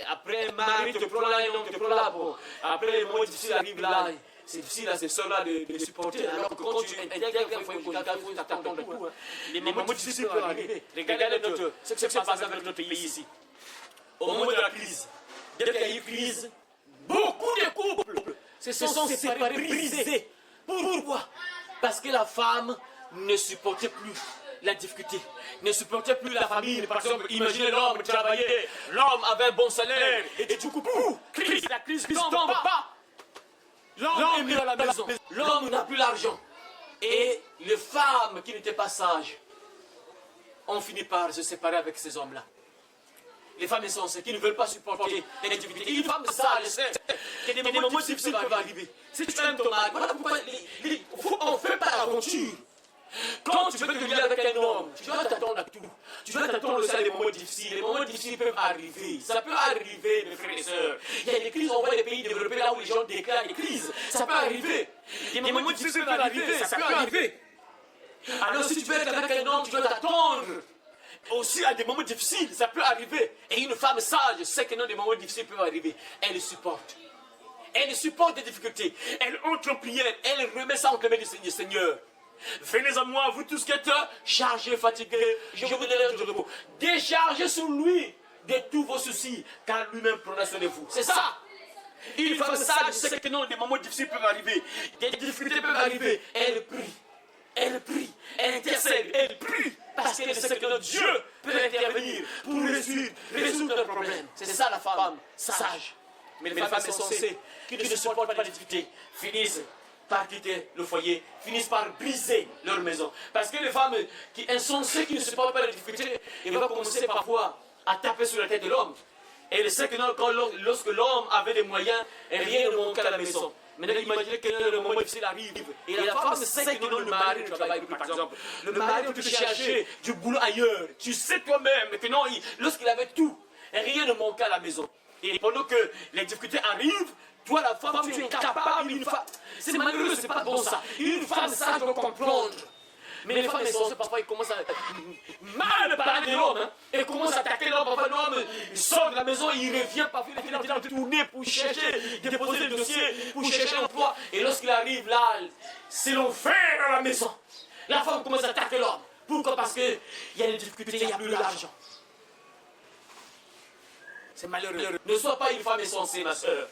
après un mari te prend là, un homme te prend là. Bon. Après, les moments difficiles arrivent là. C'est difficile à ces sœurs-là de les supporter. Alors que quand tu intègres, il faut t'attendre de tout. Les moments difficiles peuvent arriver. Regardez ce qui se passe avec notre pays ici. Au moment de la crise, dès qu'il y a eu crise, beaucoup de couples se sont séparés, brisés. Pourquoi? Parce que la femme ne supportait plus la difficulté, ne supportait plus la famille. Par exemple, imaginez l'homme travaillait, l'homme avait un bon salaire, et du coup, la crise ne tombe pas. L'homme est mis à la maison, l'homme n'a plus l'argent. Et les femmes qui n'étaient pas sages ont fini par se séparer avec ces hommes-là. Les femmes insensées qui ne veulent pas supporter les difficultés. Une femme sage sait que des moments difficiles peuvent arriver. Si tu aimes ton mari, voilà pourquoi on ne fait pas l'aventure. Quand tu veux te lier avec un homme, tu dois t'attendre à tout. Tu dois t'attendre aussi à des moments difficiles. Les moments difficiles peuvent arriver. Ça peut arriver, mes frères et sœurs. Il y a des crises, on voit des pays développés là où les gens déclarent des crises. Ça peut arriver. Des moments difficiles peuvent arriver. Ça peut arriver. Alors si tu veux être avec un homme, tu dois t'attendre. Aussi à des moments difficiles, ça peut arriver. Et une femme sage sait que non, des moments difficiles peuvent arriver. Elle supporte. Elle supporte des difficultés. Elle entre en prière. Elle remet ça entre les mains du Seigneur. Venez à moi, vous tous qui êtes chargés, fatigués, je vous donnerai du repos. Déchargez sur lui de tous vos soucis, car lui-même prendra soin de vous. C'est ça. Une femme sage sait que non, des moments difficiles peuvent arriver. Des difficultés peuvent arriver. Elle prie. Elle prie. Elle intercède. Elle prie. Parce qu'elle sait que notre Dieu peut intervenir pour résoudre nos problèmes. C'est ça la femme sage. Mais les femmes insensées qui ne supportent pas les difficultés finissent par quitter le foyer, finissent par briser leur maison. Parce que les femmes insensées qui ne supportent pas les difficultés, elles vont commencer parfois à taper sur la tête de l'homme. Et elle sait que lorsque l'homme avait des moyens, rien ne manquait à la maison. Maintenant, imaginez que le moment difficile arrive. Et la femme sait que le mari ne travaille plus, par exemple. Le mari peut chercher du boulot ailleurs. Tu sais toi-même que non, lorsqu'il avait tout, rien ne manquait à la maison. Et pendant que les difficultés arrivent, toi, la femme, tu es capable. C'est malheureux, c'est pas bon ça. Une femme sage doit comprendre. Mais les femmes insensées, parfois, ils commencent à mal parler de l'homme. Hein. Ils commencent à attaquer l'homme. Parfois, l'homme, il sort de la maison, il revient, parfois, il est en train de tourner pour chercher, déposer le dossier, pour chercher l'emploi. Et lorsqu'il arrive là, c'est l'enfer à la maison. La femme commence à attaquer l'homme. Pourquoi? Parce qu'il y a des difficultés, il n'y a plus d'argent. C'est malheureux. Ne sois pas une femme insensée, ma soeur.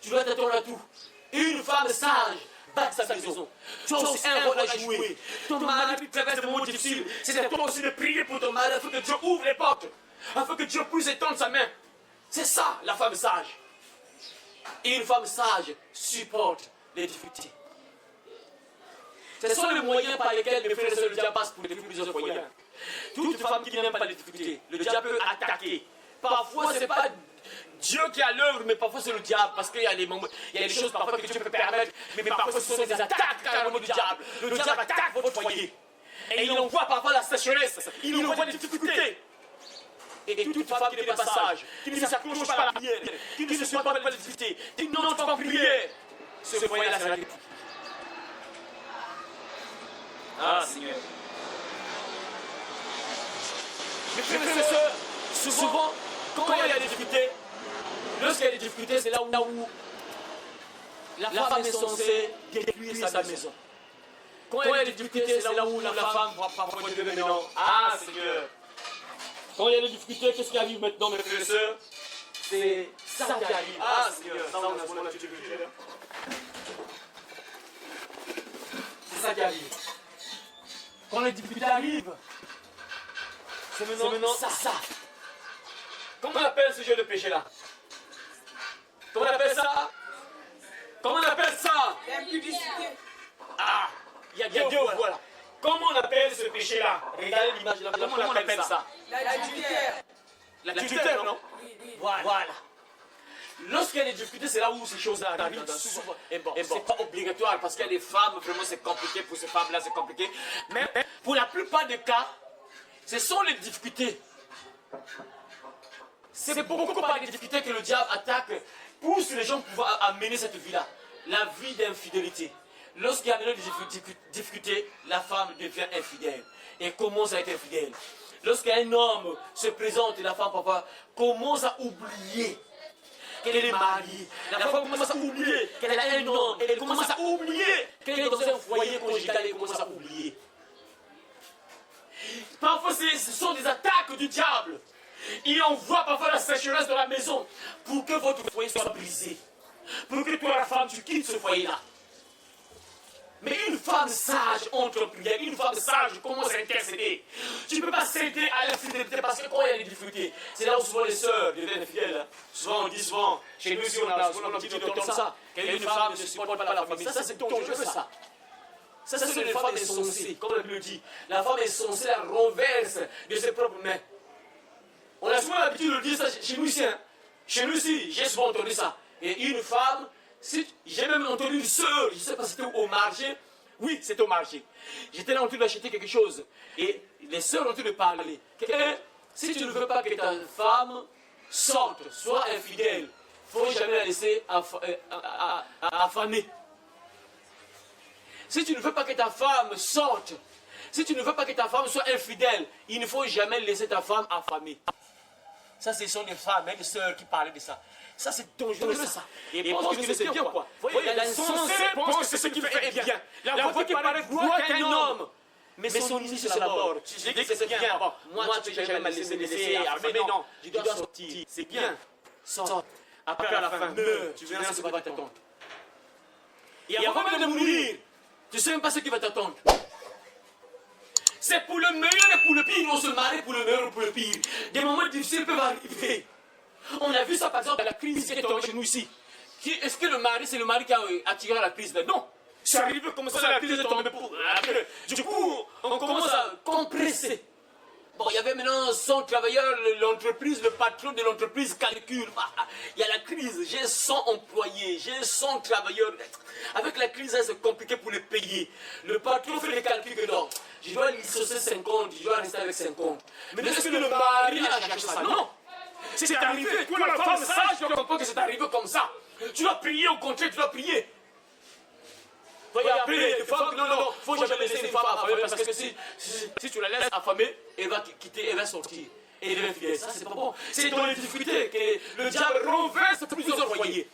Tu dois t'attendre à tout. Une femme sage bâtit sa maison. Tu as aussi un rôle à jouer. Ton mari traverse des moments difficiles. C'est à toi aussi de prier pour ton mari afin que Dieu ouvre les portes. Afin que Dieu puisse étendre sa main. C'est ça, la femme sage. Et une femme sage supporte les difficultés. Ce sont les moyens par lesquels mes frères et sœurs, le diable passe pour détruire plusieurs foyers. Toute femme qui n'aime pas les difficultés, le diable peut attaquer. Parfois, ce n'est pas Dieu qui est à l'œuvre, mais parfois c'est le diable. Parce qu'il y a des moments, il y a des choses parfois que Dieu peut permettre, mais parfois ce sont des attaques carrément du diable. Le diable attaque votre foyer. Et il envoie parfois la sécheresse, il envoie des difficultés. Et toute femme qui n'est pas sage, qui ne s'accroche pas à la prière, qui ne se supporte pas les difficultés, qui n'entre pas en prière, ce foyer-là sera détruit. Ah Seigneur. Mes frères et sœurs, souvent, quand il y a des difficultés, lorsqu'il y a des difficultés, c'est là où la femme est censée détruire sa maison. Quand il y a des difficultés, c'est là où la femme va parfois devenir non. Ah Seigneur. Quand il y a des difficultés, qu'est-ce qui arrive maintenant, mes frères et sœurs? C'est ça qui arrive. Ah, Seigneur, ça, on a besoin de difficulté. C'est ça qui arrive. Quand les difficultés arrivent, c'est maintenant ça. Comment on appelle ce jeu de péché-là? Comment on appelle ça? Comment on appelle ça? Ah, il y a deux, voilà. Comment on appelle ce péché-là? Regardez l'image là. Comment on appelle ça? L'adultère, non? Voilà. Lorsqu'il y a des difficultés, c'est là où ces choses-là arrivent. Souvent. Et bon, c'est pas obligatoire parce qu'il y a des femmes, vraiment c'est compliqué pour ces femmes-là, c'est compliqué. Mais pour la plupart des cas, ce sont les difficultés. C'est beaucoup par les difficultés que le diable attaque, pousse les gens à pouvoir amener cette vie-là. La vie d'infidélité. Lorsqu'il y a des difficultés, la femme devient infidèle et commence à être infidèle. Lorsqu'un homme se présente et la femme parfois commence à oublier qu'elle est mariée. La femme commence à oublier qu'elle a un homme. Elle commence à oublier qu'elle est dans un foyer conjugal. Elle commence à oublier. Parfois, ce sont des attaques du diable. Il envoie parfois la sécheresse dans la maison pour que votre foyer soit brisé. Pour que toi, la femme, tu quittes ce foyer-là. Mais une femme sage entre en prière, une femme sage commence à intercéder. Tu ne peux pas céder à l'infidélité parce que quand il y a des difficultés, c'est là où souvent les sœurs deviennent infidèles. Souvent on dit souvent, chez nous aussi on a souvent un petit docteur comme ça, qu'une femme ne supporte pas la famille. Ça c'est dangereux ça. Ça c'est une femme insensée, comme la Bible le dit. La femme insensée la renverse de ses propres mains. On a souvent l'habitude de dire ça chez nous ici. Chez nous ici, j'ai souvent entendu ça. Et une femme, j'ai même entendu une sœur, je ne sais pas si c'était au marché. Oui, c'était au marché. J'étais là en train d'acheter quelque chose. Et les sœurs ont en train de parler. Si tu ne veux pas que ta femme sorte, soit infidèle, il ne faut jamais la laisser affamer. Si tu ne veux pas que ta femme sorte, si tu ne veux pas que ta femme soit infidèle, il ne faut jamais laisser ta femme affamer. Ça, ce sont des femmes, des sœurs qui parlaient de ça. Ça, c'est dangereux, ça. Et pense que c'est bien, quoi. Vous voyez, l'insensé pense que c'est ce qui fait bien. La voix qui paraît droit qu'un homme. Mais son issue, c'est la mort. Tu dis que c'est bien. Moi, tu peux jamais me laisser affamer. Non, je dois sortir. C'est bien. Sors. Après, à la fin, meurs. Tu verras ce qui va t'attendre. Et avant même de mourir, tu ne sais même pas ce qui va t'attendre. C'est pour le meilleur et pour le pire. On se marie pour le meilleur et pour le pire. Des moments difficiles peuvent arriver. On a vu ça par exemple dans la crise qui est tombée chez nous ici. Est-ce que le mari, c'est le mari qui a attiré la crise? Non. C'est arrivé comme ça, la crise est tombée pour. Du coup, on commence à compresser. Bon, il y avait maintenant 100 travailleurs, l'entreprise, le patron de l'entreprise calcule. Il y a la crise, j'ai 100 employés, j'ai 100 travailleurs. Avec la crise, c'est compliqué pour les payer. Le patron fait les calculs que non, je dois licencier 50, je dois rester avec 50. Mais est-ce que le mari a cherché ça? Non. C'est arrivé. Toi, la femme sage, tu comprends que c'est arrivé comme ça. Tu dois prier, au contraire, tu dois prier. Il y a des femmes, non, il ne faut jamais laisser une femme affamer parce que si tu la laisses affamer, elle va quitter, elle va sortir. Et elle devient fidèle. Ça, c'est pas bon. C'est dans les difficultés que le diable renverse plusieurs foyers.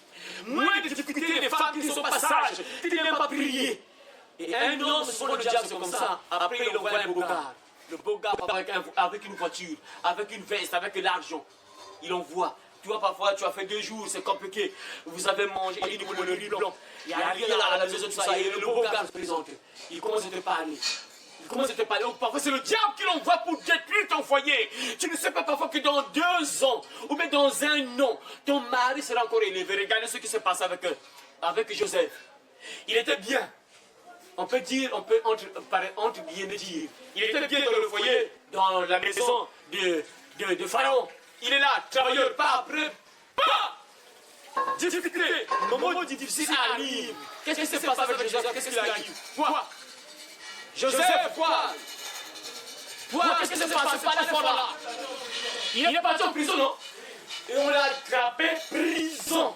Moins de difficultés, des femmes qui ne sont pas sages, qui ne n'aiment pas prier. Et un homme, souvent le diable, c'est comme ça. Après, il envoie un beau gars. Le beau gars avec une voiture, avec une veste, avec de l'argent. Il envoie. Tu vois, parfois, tu as fait 2 jours, c'est compliqué. Vous avez mangé, il dit le riz blanc. Il n'y a rien à la maison, tout ça. Et le beau gars se présente. Il commence à te parler. Parfois, c'est le diable qui l'envoie pour détruire ton foyer. Tu ne sais pas parfois que dans 2 ans, ou même dans 1 an, ton mari sera encore élevé. Regardez ce qui s'est passé avec Joseph. Il était bien. On peut dire, entre guillemets dire, il était bien dans le foyer, dans la maison de Pharaon. Il est là, travailleur, pas après, pas. Difficulté, moment difficile arrive. Qu'est-ce qui se passe avec Joseph? Qu'est-ce qui arrive? Quoi? Joseph, quoi? Qu'est-ce qui se passe? Pas la fois là. Il est parti en prison, non? Et on l'a attrapé, prison.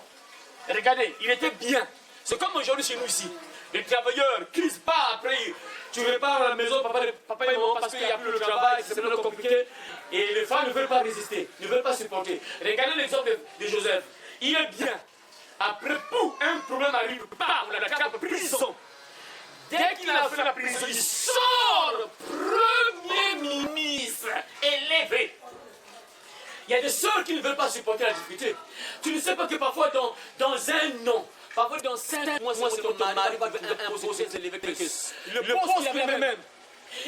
Regardez, il était bien. C'est comme aujourd'hui chez nous ici. Les travailleurs crisent pas après. Tu repars à la maison, papa et maman, parce qu'il n'y a plus le travail, c'est plus compliqué. Et les femmes ne veulent pas résister, ne veulent pas supporter. Regardez l'exemple de Joseph. Il est bien. Après, un problème arrive, on l'attrape prison. Dès qu'il a fait la prison, il sort premier ministre élevé. Il y a des sœurs qui ne veulent pas supporter la difficulté. Tu ne sais pas que parfois dans un an, parfois dans 5 mois, ton mari va imposer des élevés que le poste qu'il avait même.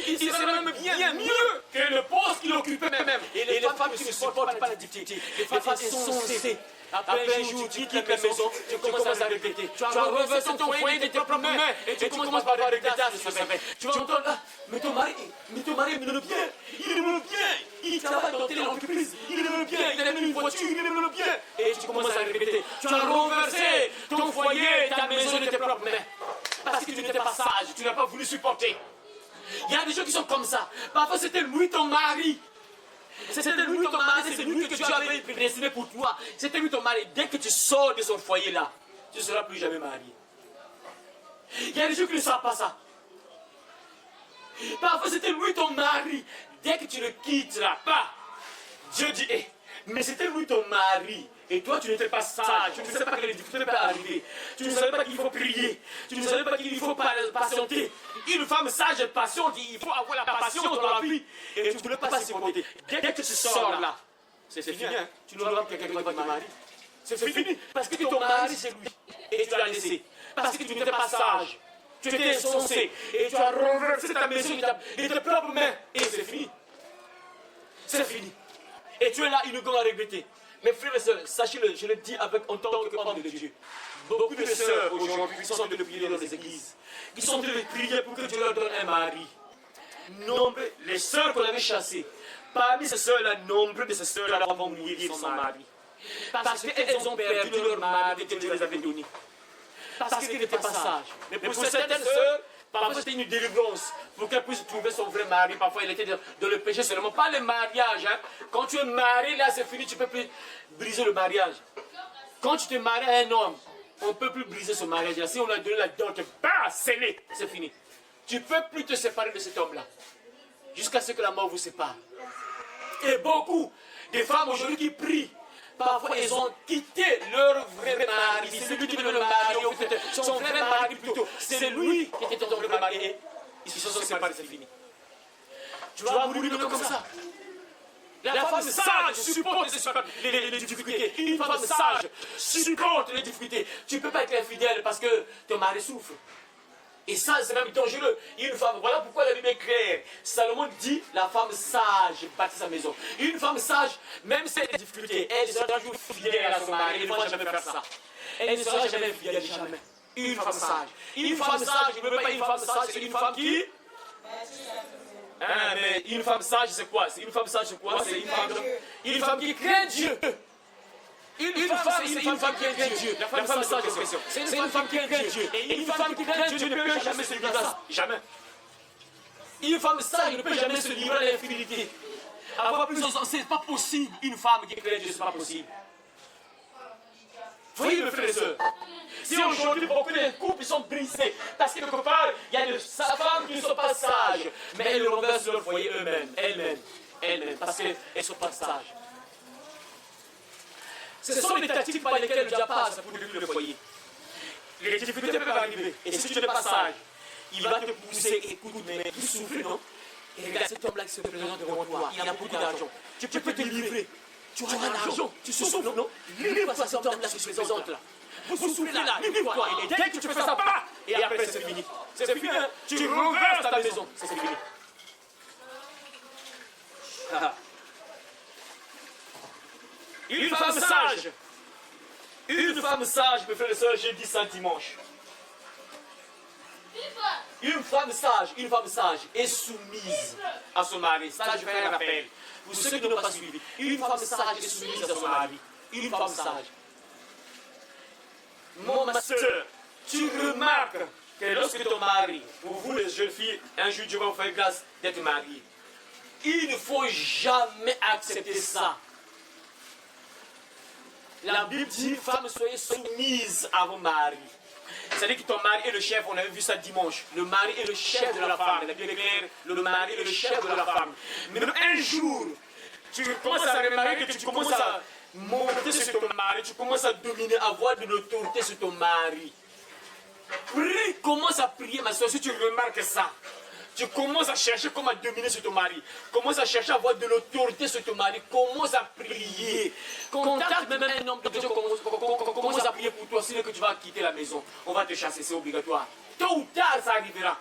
Il serait même bien mieux que le poste qu'il occupait même. Et les femmes qui ne supportent pas la difficulté, les femmes insensées. Après un jour, tu quittes la maison, tu commences à regretter. Tu as renversé ton foyer de tes propres mains et tu commences par regretter ce que ça fait. Tu vas entendre là, mais ton mari me le bien. Il me le bien. Il travaille dans telle entreprise. Il me le bien. Il a même une voiture. Il me le bien. Et tu commences à répéter. Tu as renversé ton foyer, ta maison de tes propres mains. Parce que tu n'étais pas sage, tu n'as pas voulu supporter. Il y a des gens qui sont comme ça. Parfois c'était lui ton mari. C'était lui ton mari, c'est lui que tu avais prédestiné pour toi. C'était lui ton mari. Dès que tu sors de son foyer là, tu ne seras plus jamais marié. Il y a des gens qui ne savent pas ça. Parfois c'était lui ton mari. Dès que tu le quitteras pas, Dieu dit, mais c'était lui ton mari. Et toi, tu n'étais pas sage, tu ne savais pas que les difficultés peuvent arriver. Tu ne savais pas qu'il faut prier. Tu ne savais pas qu'il faut patienter. Une femme sage et patiente, il faut avoir la patience dans la vie. Et tu ne voulais pas supporter. Dès que tu sors là, c'est fini. Hein? Tu n'auras pas quelqu'un qui va te marier. C'est fini. Parce que ton mari, c'est lui. Et tu l'as laissé. Parce que tu n'étais pas sage. Tu étais insensé. Et tu as renversé ta maison de tes propres mains. Et c'est fini. C'est fini. Et tu es là, il ne va regretter. Mes frères et sœurs, sachez-le, je le dis en tant qu'homme de Dieu. Beaucoup de sœurs aujourd'hui qui sont en train de prier dans les églises, qui sont en train de prier pour que Dieu leur donne un mari. Nombre, les sœurs qu'on avait chassées, parmi ces sœurs-là, nombre de ces sœurs-là vont mourir sans mari. Parce qu'elles ont perdu leur mari que Dieu les avait donné. Parce qu'elles n'étaient pas sages. Mais pour certaines sœurs, parfois c'était une délivrance pour qu'elle puisse trouver son vrai mari. Parfois elle était dans le péché seulement, pas le mariage. Hein. Quand tu es marié, là c'est fini, tu ne peux plus briser le mariage. Quand tu te maries à un homme, on ne peut plus briser ce mariage-là. Si on a donné la dot, scellé, c'est fini. Tu ne peux plus te séparer de cet homme-là. Jusqu'à ce que la mort vous sépare. Et beaucoup de femmes aujourd'hui qui prient, parfois elles ont quitté leur vrai mari. C'est celui qui devait le marier, son vrai mari plutôt. C'est lui qui était ton vrai mari. Ils se sont séparés, c'est fini. Tu vas mourir comme ça. La femme sage supporte les difficultés. Une femme sage supporte les difficultés. Tu ne peux pas être infidèle parce que ton mari souffre. Et ça, c'est même dangereux. Une femme, voilà pourquoi la Bible est claire. Salomon dit, la femme sage bâtit sa maison. Une femme sage, même si elle a des difficultés, elle sera toujours fidèle à son mari. Elle ne va jamais faire ça. Elle ne sera jamais fidèle, jamais. Une femme sage. Une femme sage, je ne veux pas une femme sage, c'est une femme qui... Hein, mais une femme sage, c'est quoi? Une femme sage, c'est quoi? C'est une femme qui craint Dieu. Une femme, c'est une femme qui craint Dieu. La femme sage, c'est une femme qui craint Dieu. Et une femme qui craint Dieu ne peut jamais se livrer à ça. Jamais. Une femme sage ne peut jamais se livrer à l'infidélité. Avoir plusieurs enfants, c'est pas possible. Une femme qui craint Dieu, c'est pas possible. Voyez, mes frères et sœurs. Si aujourd'hui beaucoup de couples sont brisés, parce que quelque part, il y a des femmes qui ne sont pas sages, mais elles renversent leur foyer elles-mêmes, parce qu'elles ne sont pas sages. Ce sont les tactiques par lesquelles le diable passe pour détruire le foyer. Les difficultés peuvent arriver, et si tu n'es pas sage, il va te pousser, écoute, mais tu souffres, non? Et regarde cet homme-là qui se présente devant toi, il a beaucoup d'argent. Tu peux te livrer. Tu as de l'argent, tu souffres, non? Livre-toi cet homme-là qui se présente là. Vous souffrez là, livre-toi. Et dès que tu fais ça, et après c'est fini. C'est fini, hein? Tu renverses ta maison. C'est fini. Une femme sage, mes frères et sœurs, j'ai dit ça dimanche. Une femme sage est soumise à son mari. Ça, je fais un rappel. Pour ceux qui n'ont pas suivi, une femme sage est soumise à son mari. Une femme sage. Ma soeur, tu remarques que lorsque ton mari, pour vous les jeunes filles, un jour Dieu va vous faire grâce d'être marié. Il ne faut jamais accepter ça. La Bible dit, femmes, soyez soumises à vos maris. C'est-à-dire que ton mari est le chef, on avait vu ça dimanche. Le mari est le chef de la femme. La Bible est claire, le mari est le chef de la femme. Mais un jour, tu commences à remarquer que tu commences à monter sur ton mari, tu commences à dominer, à avoir de l'autorité sur ton mari. Prie, commence à prier, ma soeur, si tu remarques ça. Tu commences à chercher comment dominer sur ton mari. Commence à chercher à avoir de l'autorité sur ton mari. Commence à prier. Contacte même un homme de Dieu. Commence à prier pour toi. Sinon que tu vas quitter la maison. On va te chasser, c'est obligatoire. Tôt ou tard, ça arrivera.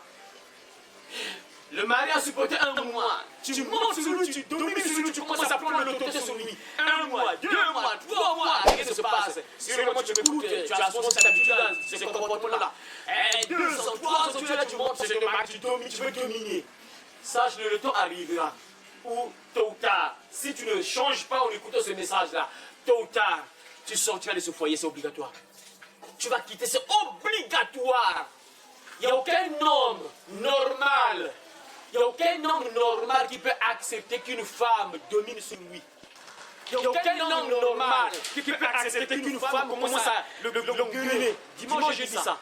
Le mari a supporté un mois. Tu montes sur lui, tu domines sur lui, tu commences à prendre l'autorité sur lui. Un mois, 2 mois, 3 mois. Qu'est-ce qui se passe? Si vraiment tu m'écoutes, tu as souvent cette habitude-là, ce comportement-là. 2 ans, 3 ans, tu es là, tu montes sur ton mari, tu domines, tu veux dominer. Sache-le, le temps arrivera. Ou tôt ou tard, si tu ne changes pas en écoutant ce message-là, tôt ou tard, tu sortiras de ce foyer, c'est obligatoire. Tu vas quitter, c'est obligatoire. Il n'y a aucun homme normal. Il n'y a aucun homme normal qui peut accepter qu'une femme domine sur lui. Il n'y a aucun homme normal qui peut accepter qu'une femme commence à l'engueuler. Dimanche, j'ai dit ça.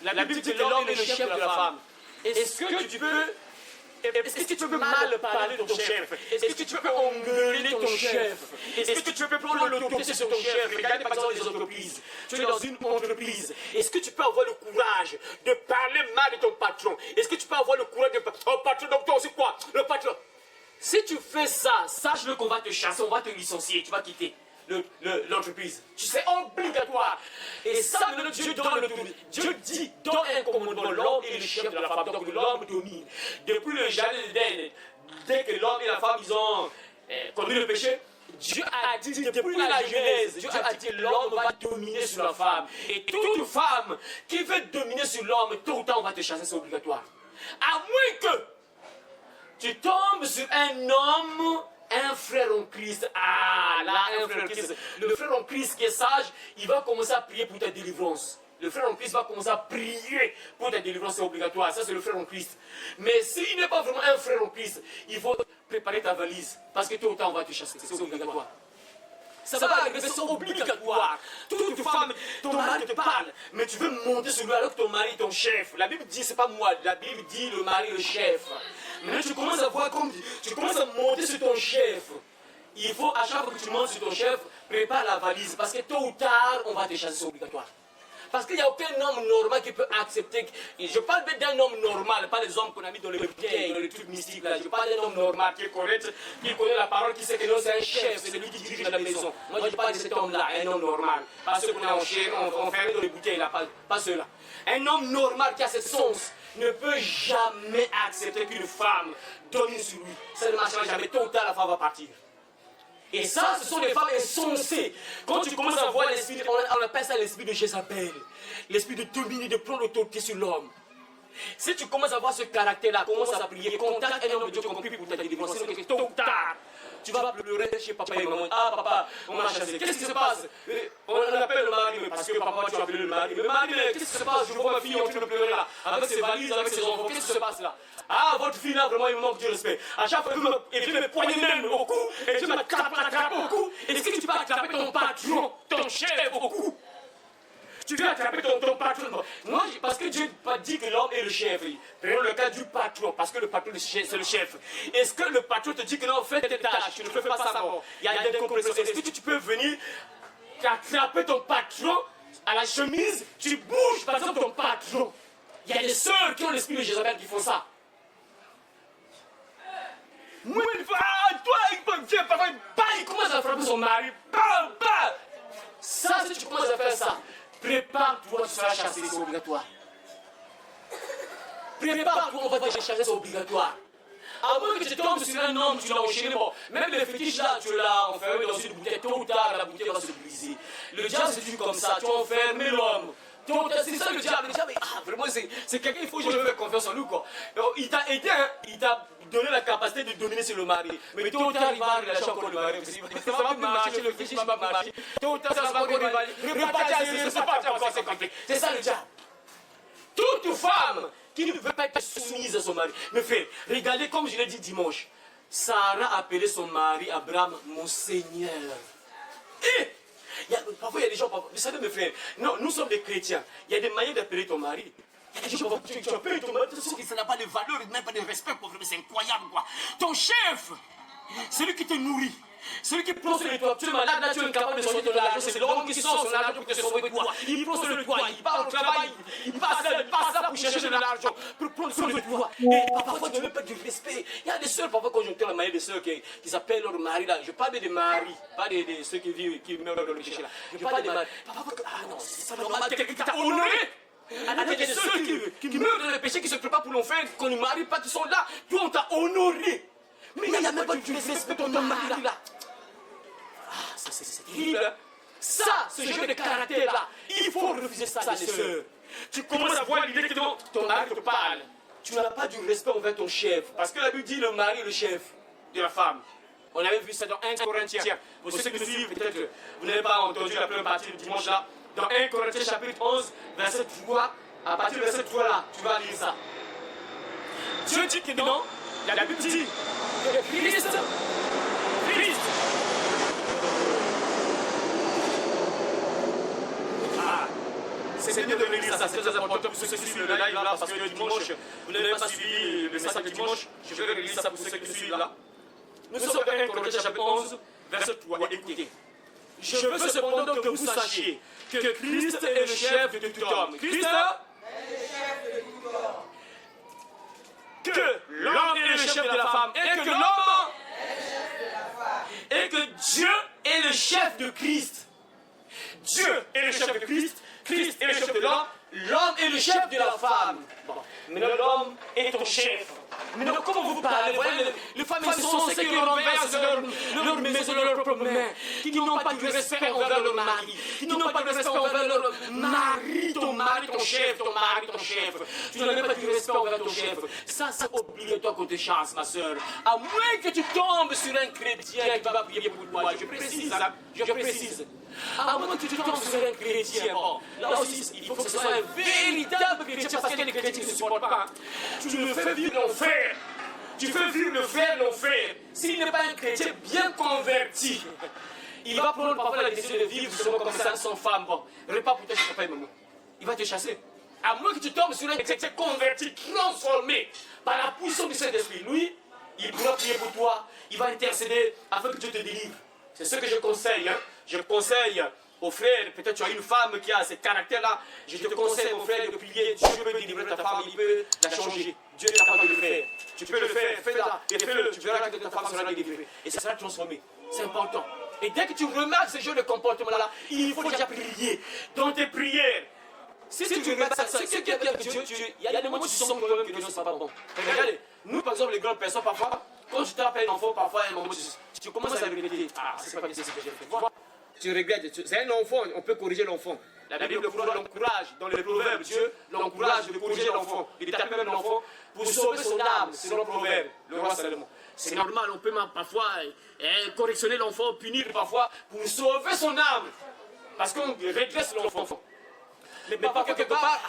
La Bible dit que l'homme est le chef de la femme. Est-ce que tu peux mal parler de ton chef? Est-ce que tu peux engueuler ton chef? Est-ce que tu peux prendre l'autorité sur ton chef? Regardez par exemple les entreprises. Tu es dans une entreprise. Est-ce que tu peux avoir le courage de parler mal de ton patron? Est-ce que tu peux avoir le courage de parler au patron? Donc toi, c'est quoi? Le patron. Si tu fais ça, sache-le qu'on va te chasser, on va te licencier, tu vas quitter l'entreprise. Tu sais, obligatoire. Et ça, Dieu donne le tout. Dieu dit, dans un commandement, l'homme est le chef de la femme. Donc l'homme domine. Depuis le jardin d'Éden, dès que l'homme et la femme, ils ont commis le péché, Dieu a dit, depuis la Genèse, Dieu a dit, l'homme va dominer sur la femme. Et toute femme qui veut dominer sur l'homme, tôt ou tard, on va te chasser, c'est obligatoire. À moins que tu tombes sur un homme, un frère en Christ. Ah, là, un frère en Christ. Le frère en Christ qui est sage, il va commencer à prier pour ta délivrance. Le frère en Christ va commencer à prier pour ta délivrance, c'est obligatoire. Ça, c'est le frère en Christ. Mais s'il n'est pas vraiment un frère en Christ, il faut préparer ta valise. Parce que tôt ou tard, on va te chasser. C'est obligatoire. Ça va arriver, c'est obligatoire. Toute femme, ton mari te parle, mais tu veux monter sur lui alors que ton mari est ton chef. La Bible dit, c'est pas moi, la Bible dit le mari est le chef. Maintenant, tu commences à voir comme tu commences à monter sur ton chef. Il faut, à chaque fois que tu montes sur ton chef, prépare la valise. Parce que tôt ou tard, on va te chasser, c'est obligatoire. Parce qu'il n'y a aucun homme normal qui peut accepter. Je parle d'un homme normal, pas les hommes qu'on a mis dans les bouteilles, dans les trucs mystiques là. Je parle d'un homme normal qui est correct, qui connaît la parole, qui sait que non, c'est un chef, c'est lui qui dirige la maison. Moi, je parle de cet homme-là, un homme normal. Pas ceux qu'on a enfermés dans les bouteilles là, pas ceux-là. Un homme normal qui a ce sens ne peut jamais accepter qu'une femme domine sur lui. Ça ne marchera jamais. Tôt ou tard, la femme va partir. Et ça, ce sont des femmes insensées. Quand tu commences à voir l'esprit, on appelle ça l'esprit de Jézabel. L'esprit de dominer, de prendre l'autorité sur l'homme. Si tu commences à voir ce caractère-là, commence à prier, contacte un homme de Dieu qu'on prie pour ta délivrance. Sinon, tôt ou tard, tu vas pleurer chez papa et maman. Ah, papa, on m'a chassé. Qu'est-ce qui se passe? On appelle le mari, parce que papa, tu as appelé le mari. Le mari, qu'est-ce qui se passe? Je vois ma fille en train de pleurer là, avec ses valises, avec ses enfants. Qu'est-ce qui se passe là? Ah, votre fille là, vraiment, il me manque de respect. À chaque fois, elle veut me poigner même au cou, et je m'attrape au cou. Est-ce que tu peux attraper ton patron, ton chef au cou? Tu veux attraper ton patron. Moi, parce que Dieu dit que l'homme est le chef. Prenons le cas du patron, parce que le patron, c'est le chef. Est-ce que le patron te dit que non, fais tes tâches, tu ne fais pas ça bon? Il y a des compressions. Est-ce que tu peux venir attraper ton patron à la chemise, tu bouges par exemple ton patron? Il y a des sœurs qui ont l'esprit de Jézabel qui font ça. Moi, toi, viens, papa, il commence à frapper son mari. Ça, si tu commences à faire ça, prépare-toi, tu seras chassé, c'est obligatoire. Prépare-toi, on va te chasser, c'est obligatoire. À moins que tu tombes sur un homme, tu l'as enchaîné, bon, même le fétiche là, tu l'as enfermé dans une bouteille, tôt ou tard, la bouteille va se briser. Le diable, c'est juste comme ça, tu as enfermé l'homme. C'est ça le diable, vraiment, c'est quelqu'un, il faut que je me fasse confiance en lui, quoi. Il t'a aidé, hein, il t'a donné la capacité de dominer sur le mari. Mais tôt ou tard, il va relâcher encore le mari. Ça va plus marcher, le fétiche va pas marcher. Tôt ou tard, ça va encore repartir encore, c'est compliqué. C'est ça le diable. Toute femme qui ne veut pas être soumise à son mari. Mais frère, regardez comme je l'ai dit dimanche. Sarah appelait son mari Abraham, mon Seigneur. Parfois, il y a des gens, vous savez mes frères, non, nous sommes des chrétiens. Il y a des manières d'appeler ton mari. Il y a des gens, tu appelles ton mari, ça n'a pas de valeur, même pas de respect, c'est incroyable quoi. Ton chef, celui qui te nourrit, Celui qui plonge sur le toit, tu es malade, là tu es incapable de sortir de l'argent, c'est l'homme qui sort son argent pour te sauver toi. Il plonge sur le toit, il part au travail, il passe là pour chercher de l'argent, pour plonger sur le toit. Et parfois tu n'as même pas du respect. Il y a des sœurs, parfois quand j'entends la manière des sœurs qui s'appellent leur mari là, je parle des maris, pas de ceux qui vivent, qui meurent dans le péché là. Je parle des maris. Parfois, ah non, c'est pas normal, quelqu'un qui t'a honoré. Il y a des sœurs qui meurent dans le péché, qui se préparent pour l'enfer, qu'on ne marie pas, qui sont là. Toi on t'a honoré. Mais il n'y a même pas du respect pour ton mari là. Ah, c'est terrible. Ça, ce genre de caractère-là, il faut refuser ça, les sœurs. Tu commences à voir l'idée que ton mari te parle. Tu n'as pas du respect envers ton chef. Parce que la Bible dit le mari est le chef de la femme. On avait vu ça dans 1 Corinthiens. Pour ceux qui me suivent, peut-être vous n'avez pas entendu la première partie du dimanche là. Dans 1 Corinthiens chapitre 11, verset 3, à partir du verset 3 là, tu vas lire ça. Dieu dit que non, la Bible dit que Christ, c'est bien de lire ça, c'est très important pour ceux qui suivent le live là, parce que dimanche, vous n'avez pas suivi le message de dimanche, je vais relire ça pour ceux qui suivent là. Nous sommes dans 1 Corinthiens chapitre 11, verset 3, écoutez. Je veux cependant que vous sachiez que Christ est le chef de tout homme. Christ est le chef de tout homme. Que l'homme est le chef de la femme et que l'homme est le chef de la femme. Et que Dieu est le chef de Christ. Dieu est le chef de Christ. Christ est le chef de l'homme, l'homme est le chef de la femme. Bon. Maintenant, l'homme est ton chef. Maintenant, comment vous parlez? Voyez, les femmes sont celles qui renversent leur maison de leurs propres mains, qui n'ont pas de respect envers leur mari, qui n'ont pas de respect envers leur mari, ton chef, ton mari, ton chef. Tu n'as même pas de respect envers ton chef. Ça, c'est obligatoire qu'on te chasse, ma soeur. À moins que tu tombes sur un chrétien qui va prier pour toi. Je précise, hein, je précise. À moins que tu tombes sur un chrétien, bon, là aussi, il faut que ce soit un véritable chrétien, parce qu'il y a des chrétiens qui ne supportent pas. Tu le fais vivre l'enfer. Tu fais vivre l'enfer. S'il n'est pas un chrétien bien converti, il va prendre parfois la décision de vivre seulement comme ça sans femme. Bon, repas pour toi, je ne pas maman. Il va te chasser. À moins que tu tombes sur un chrétien converti, transformé par la puissance du Saint-Esprit. Lui, il pourra prier pour toi. Il va intercéder afin que Dieu te délivre. C'est ce que je conseille. Hein. Je conseille aux frères, peut-être tu as une femme qui a ce caractère-là, je te conseille, mon frère, de prier. Dieu peut délivrer ta femme, il peut la changer. Dieu est capable de le faire. Tu peux le faire, fais-la, et fais-le. Tu verras que ta femme sera délivrée. Et ça sera transformé. C'est important. Et dès que tu remarques ce genre de comportement-là, il faut déjà prier. Dans tes prières, si tu remarques ça, c'est qu'il y a des moments où tu sens toi-même que Dieu n'est pas bon. Regardez, nous par exemple, les grandes personnes, parfois, quand tu tapes un enfant, parfois, à un moment, tu commences à regretter. Ah, c'est pas bien ce que j'ai fait. Tu regrettes. C'est un enfant, on peut corriger l'enfant. La Bible l'encourage, dans les proverbes, Dieu l'encourage de corriger l'enfant, de taper même l'enfant pour sauver son âme, selon le proverbe, le roi Salomon. C'est normal, on peut même parfois correctionner l'enfant, punir parfois pour sauver son âme. Parce qu'on régresse l'enfant. Mais parfois, quelque part,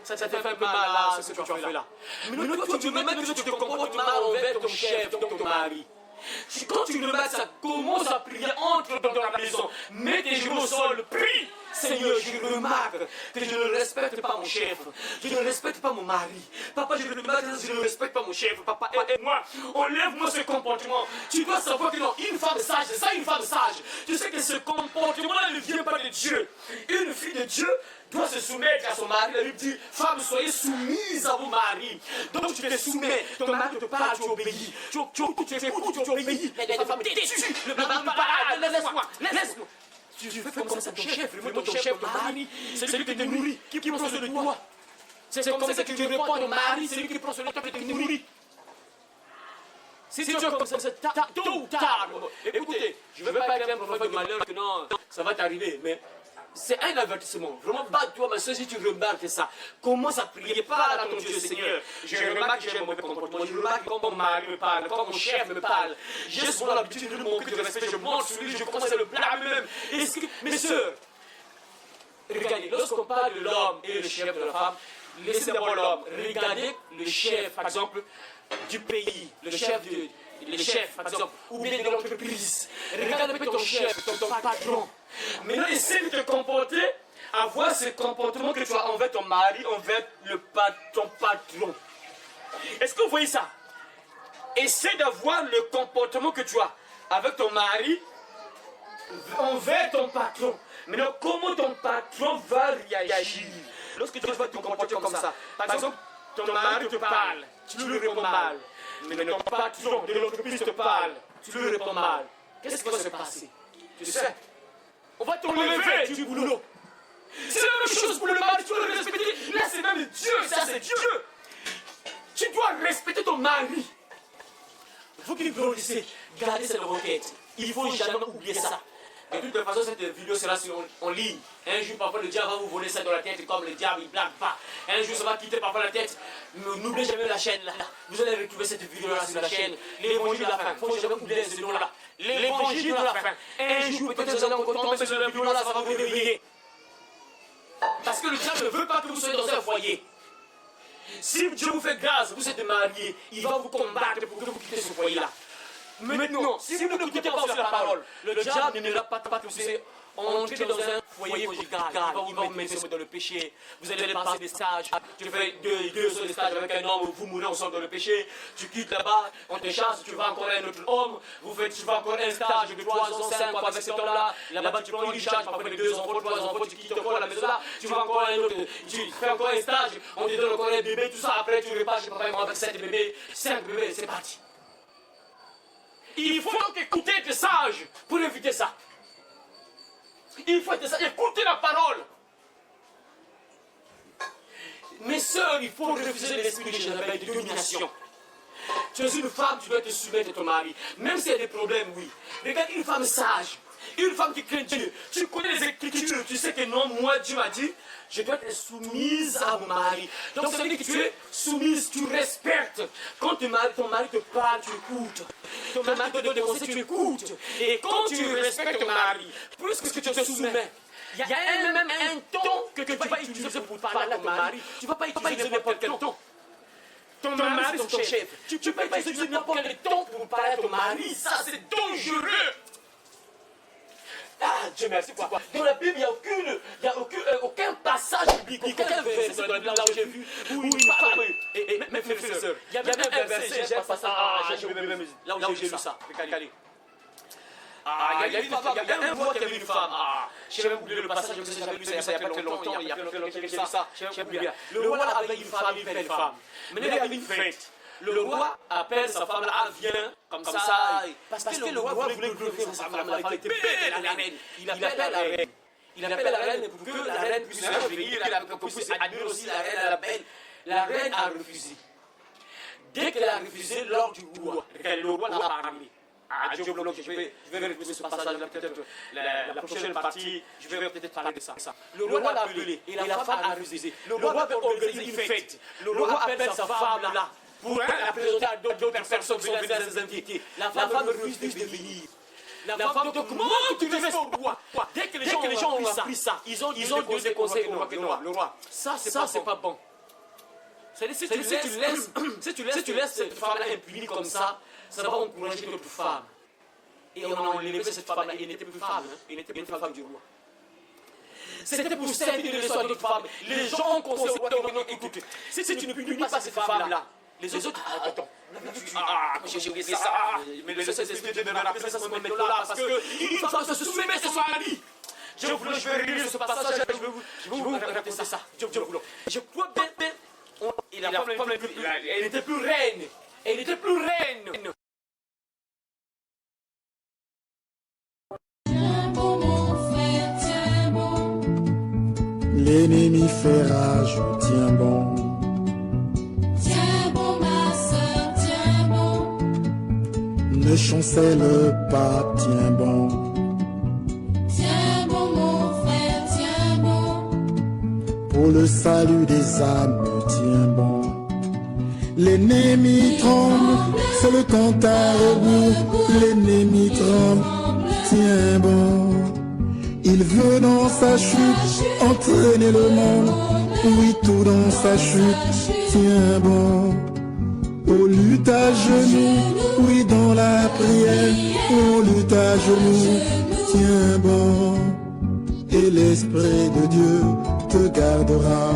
ça te fait un peu mal là, ce que tu as fait là. Mais toi, tu remarques que tu te comportes mal envers ton chef, donc ton mari. Quand tu remarques ça, commence à prier, entre dans la maison, mets tes genoux au sol, prie. Seigneur, je remarque que je ne respecte pas mon chef, je ne respecte pas mon mari. Papa, je remarque que je ne respecte pas mon chef. Papa, aide-moi, enlève-moi ce comportement. Tu dois savoir que non, une femme sage, c'est ça une femme sage. Tu sais que ce comportement-là ne vient pas de Dieu. Une fille de Dieu doit se soumettre à son mari. La Bible dit, femme, soyez soumise à vos maris. Donc tu te soumets, ton mari te parle, tu obéis. Tu écoutes, tu obéis. Mais les femmes têtues, le mari parle, laisse-moi. Tu fais comme ça ton chef, ton chef, ton mari, c'est celui qui te nourrit, qui prend soin de toi. C'est comme ça que tu réponds à ton mari, c'est lui qui prend soin de toi et te nourrit. Si tu es comme ça, tôt ou tard, écoutez, je ne veux pas être un prophète de malheur que non, ça va t'arriver, mais c'est un avertissement. Vraiment, bats-toi, ma soeur, si tu remarques ça. Commence à prier, parle à ton Dieu, Seigneur. Je remarque que j'ai un mauvais comportement. Je remarque quand mon mari me parle, quand mon chef me parle. J'ai souvent l'habitude de manquer de respect. Je monte sur lui, je commence à le blâmer même. Mes soeurs, regardez, lorsqu'on parle de l'homme et le chef de la femme, laissez d'abord l'homme. Regardez le chef, par exemple, du pays, le chef, par exemple, ou bien de l'entreprise. Regarde un peu ton chef, ton patron. Maintenant, essaie de te comporter, avoir ce comportement que tu as envers ton mari, envers ton patron. Est-ce que vous voyez ça? Essaie d'avoir le comportement que tu as avec ton mari envers ton patron. Maintenant, comment ton patron va réagir lorsque tu vas te comporter comme ça? Par exemple, ton mari te parle, tu lui réponds mal. Mais ton patron de l'entreprise te parle, tu lui réponds mal. Qu'est-ce qui va se passer? Tu sais, on va t'enlever du boulot. C'est la même chose pour le mari, tu dois le respecter. Là, c'est même Dieu, ça c'est Dieu. Tu dois respecter ton mari. Vous qui grandissez, gardez cette requête. Il ne faut jamais oublier ça. De toute façon, cette vidéo sera en ligne. Un jour, parfois, le diable va vous voler ça dans la tête, comme le diable, il ne blague pas. Un jour, ça va quitter parfois la tête. N'oubliez jamais la chaîne là. Vous allez retrouver cette vidéo-là sur la chaîne. L'évangile de la fin. Il ne faut jamais oublier ce nom-là. L'évangile de la fin. Un jour, peut-être vous allez encore tomber sur la vidéo-là, ça va vous réveiller. Parce que le diable ne veut pas que vous soyez dans un foyer. Si Dieu vous fait grâce, vous êtes mariés, il va vous combattre pour que vous quittez ce foyer-là. Maintenant, si vous ne quittez pas la parole, le diable ne va pas pousser entrer dans un foyer conjugal. Il va vous mettre dans le péché. Vous allez passer des stages. Tu fais deux stages avec un homme, vous mourrez ensemble dans le péché. Tu quittes là-bas, on te chasse, tu vas encore un autre homme. Tu vas encore un stage de 3 ans, 5 ans avec cet homme-là. Là-bas, tu prends une charge, parfois de 2 enfants, 3 enfants, tu quittes encore la maison là. Tu vas encore un autre, tu fais encore un stage, on te donne encore un bébé, tout ça. Après, tu repars chez papa et maman avec 7 bébés, 5 bébés, c'est parti. Il faut donc écouter, être sage pour éviter ça. Il faut être sage, écouter la parole. Mes sœurs, il faut refuser l'esprit de Jézabel de domination. Tu es une femme, tu dois te soumettre à ton mari. Même s'il y a des problèmes, oui. Regarde une femme sage, une femme qui craint Dieu. Tu connais les Écritures, tu sais que non, moi, Dieu m'a dit, je dois être soumise à mon mari. Donc ça veut dire que tu es soumise, tu respectes. Quand ton mari te parle, tu écoutes. Ton mari te donne des conseils, tu écoutes. Et quand tu respectes ton mari, plus que tu te soumets, il y a même un ton que tu vas utiliser pour parler à ton mari. Tu ne vas pas utiliser n'importe quel ton. Ton mari, c'est ton chef. Tu ne peux pas utiliser n'importe quel ton pour parler à ton mari. Ça, c'est dangereux. Ah, Dieu merci, quoi. Dans la Bible, il n'y a aucun passage biblique, aucun verset dans la Bible là où j'ai vu, où il parle. Et mes frères et sœurs, il y a même un verset, j'ai un passage, là où j'ai lu ça. Regardez. Il y a un roi qui avait une femme. Je n'ai oublié le passage, j'avais lu ça il y a pas très longtemps, il y a très longtemps que j'ai lu ça. J'ai oublié. Le roi avait une femme, une belle femme. Maintenant, il y avait une fête. Le roi appelle sa femme là, viens, comme ça. Parce que le roi voulait glorifier sa femme, la femme était belle, la reine. Il appelle la reine. Il appelle la reine pour que la reine puisse revenir, qu'on puisse admirer aussi la reine, la belle. La reine a refusé. Dès qu'elle a refusé, l'ordre du roi, le roi l'a parlé. Dieu voulant que je vais retrouver ce passage-là, peut-être la prochaine partie, je vais peut-être parler de ça. Le roi l'a appelé et la femme a refusé. Le roi va organiser une fête. Le roi appelle sa femme là. Pour la présenter à d'autres personnes qui sont venues à ses invités. La femme refuse de venir. La femme dit comment tu te laisses au roi? Dès que les gens ont appris ça, ils ont donné des conseils au roi. Le roi, ça c'est pas bon. Si tu laisses cette femme-là impunie comme ça, ça va encourager d'autres femmes. Et on a enlevé cette femme-là, elle n'était plus femme, elle n'était plus femme du roi. C'était pour servir les soins d'autres femmes. Les gens ont conseillé au roi que non, écoute, si tu ne punis pas cette femme-là, les autres, attends, j'ai oublié ça, mais le Saint-Esprit de me rappeler ça ce moment-là, parce qu'une femme se soumet à son mari. Je vais relire ce passage, je vais vous raconter ça. Je crois bien, la femme, elle n'était plus reine. Elle n'était plus reine. L'ennemi fait rage, tiens bon. Tiens bon ma soeur, tiens bon. Ne chancelle pas, tiens bon. Tiens bon mon frère, tiens bon. Pour le salut des âmes, tiens bon. L'ennemi tremble, c'est le compte à rebours. L'ennemi tremble, tiens bon. Il veut dans sa chute entraîner le monde. Oui, tout dans sa chute, tiens bon. On lutte à genoux, oui, dans la prière. On lutte à genoux, tiens bon. Et l'Esprit de Dieu te gardera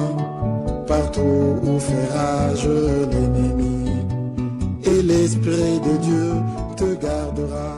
partout où fait rage l'ennemi. Et l'Esprit de Dieu te gardera.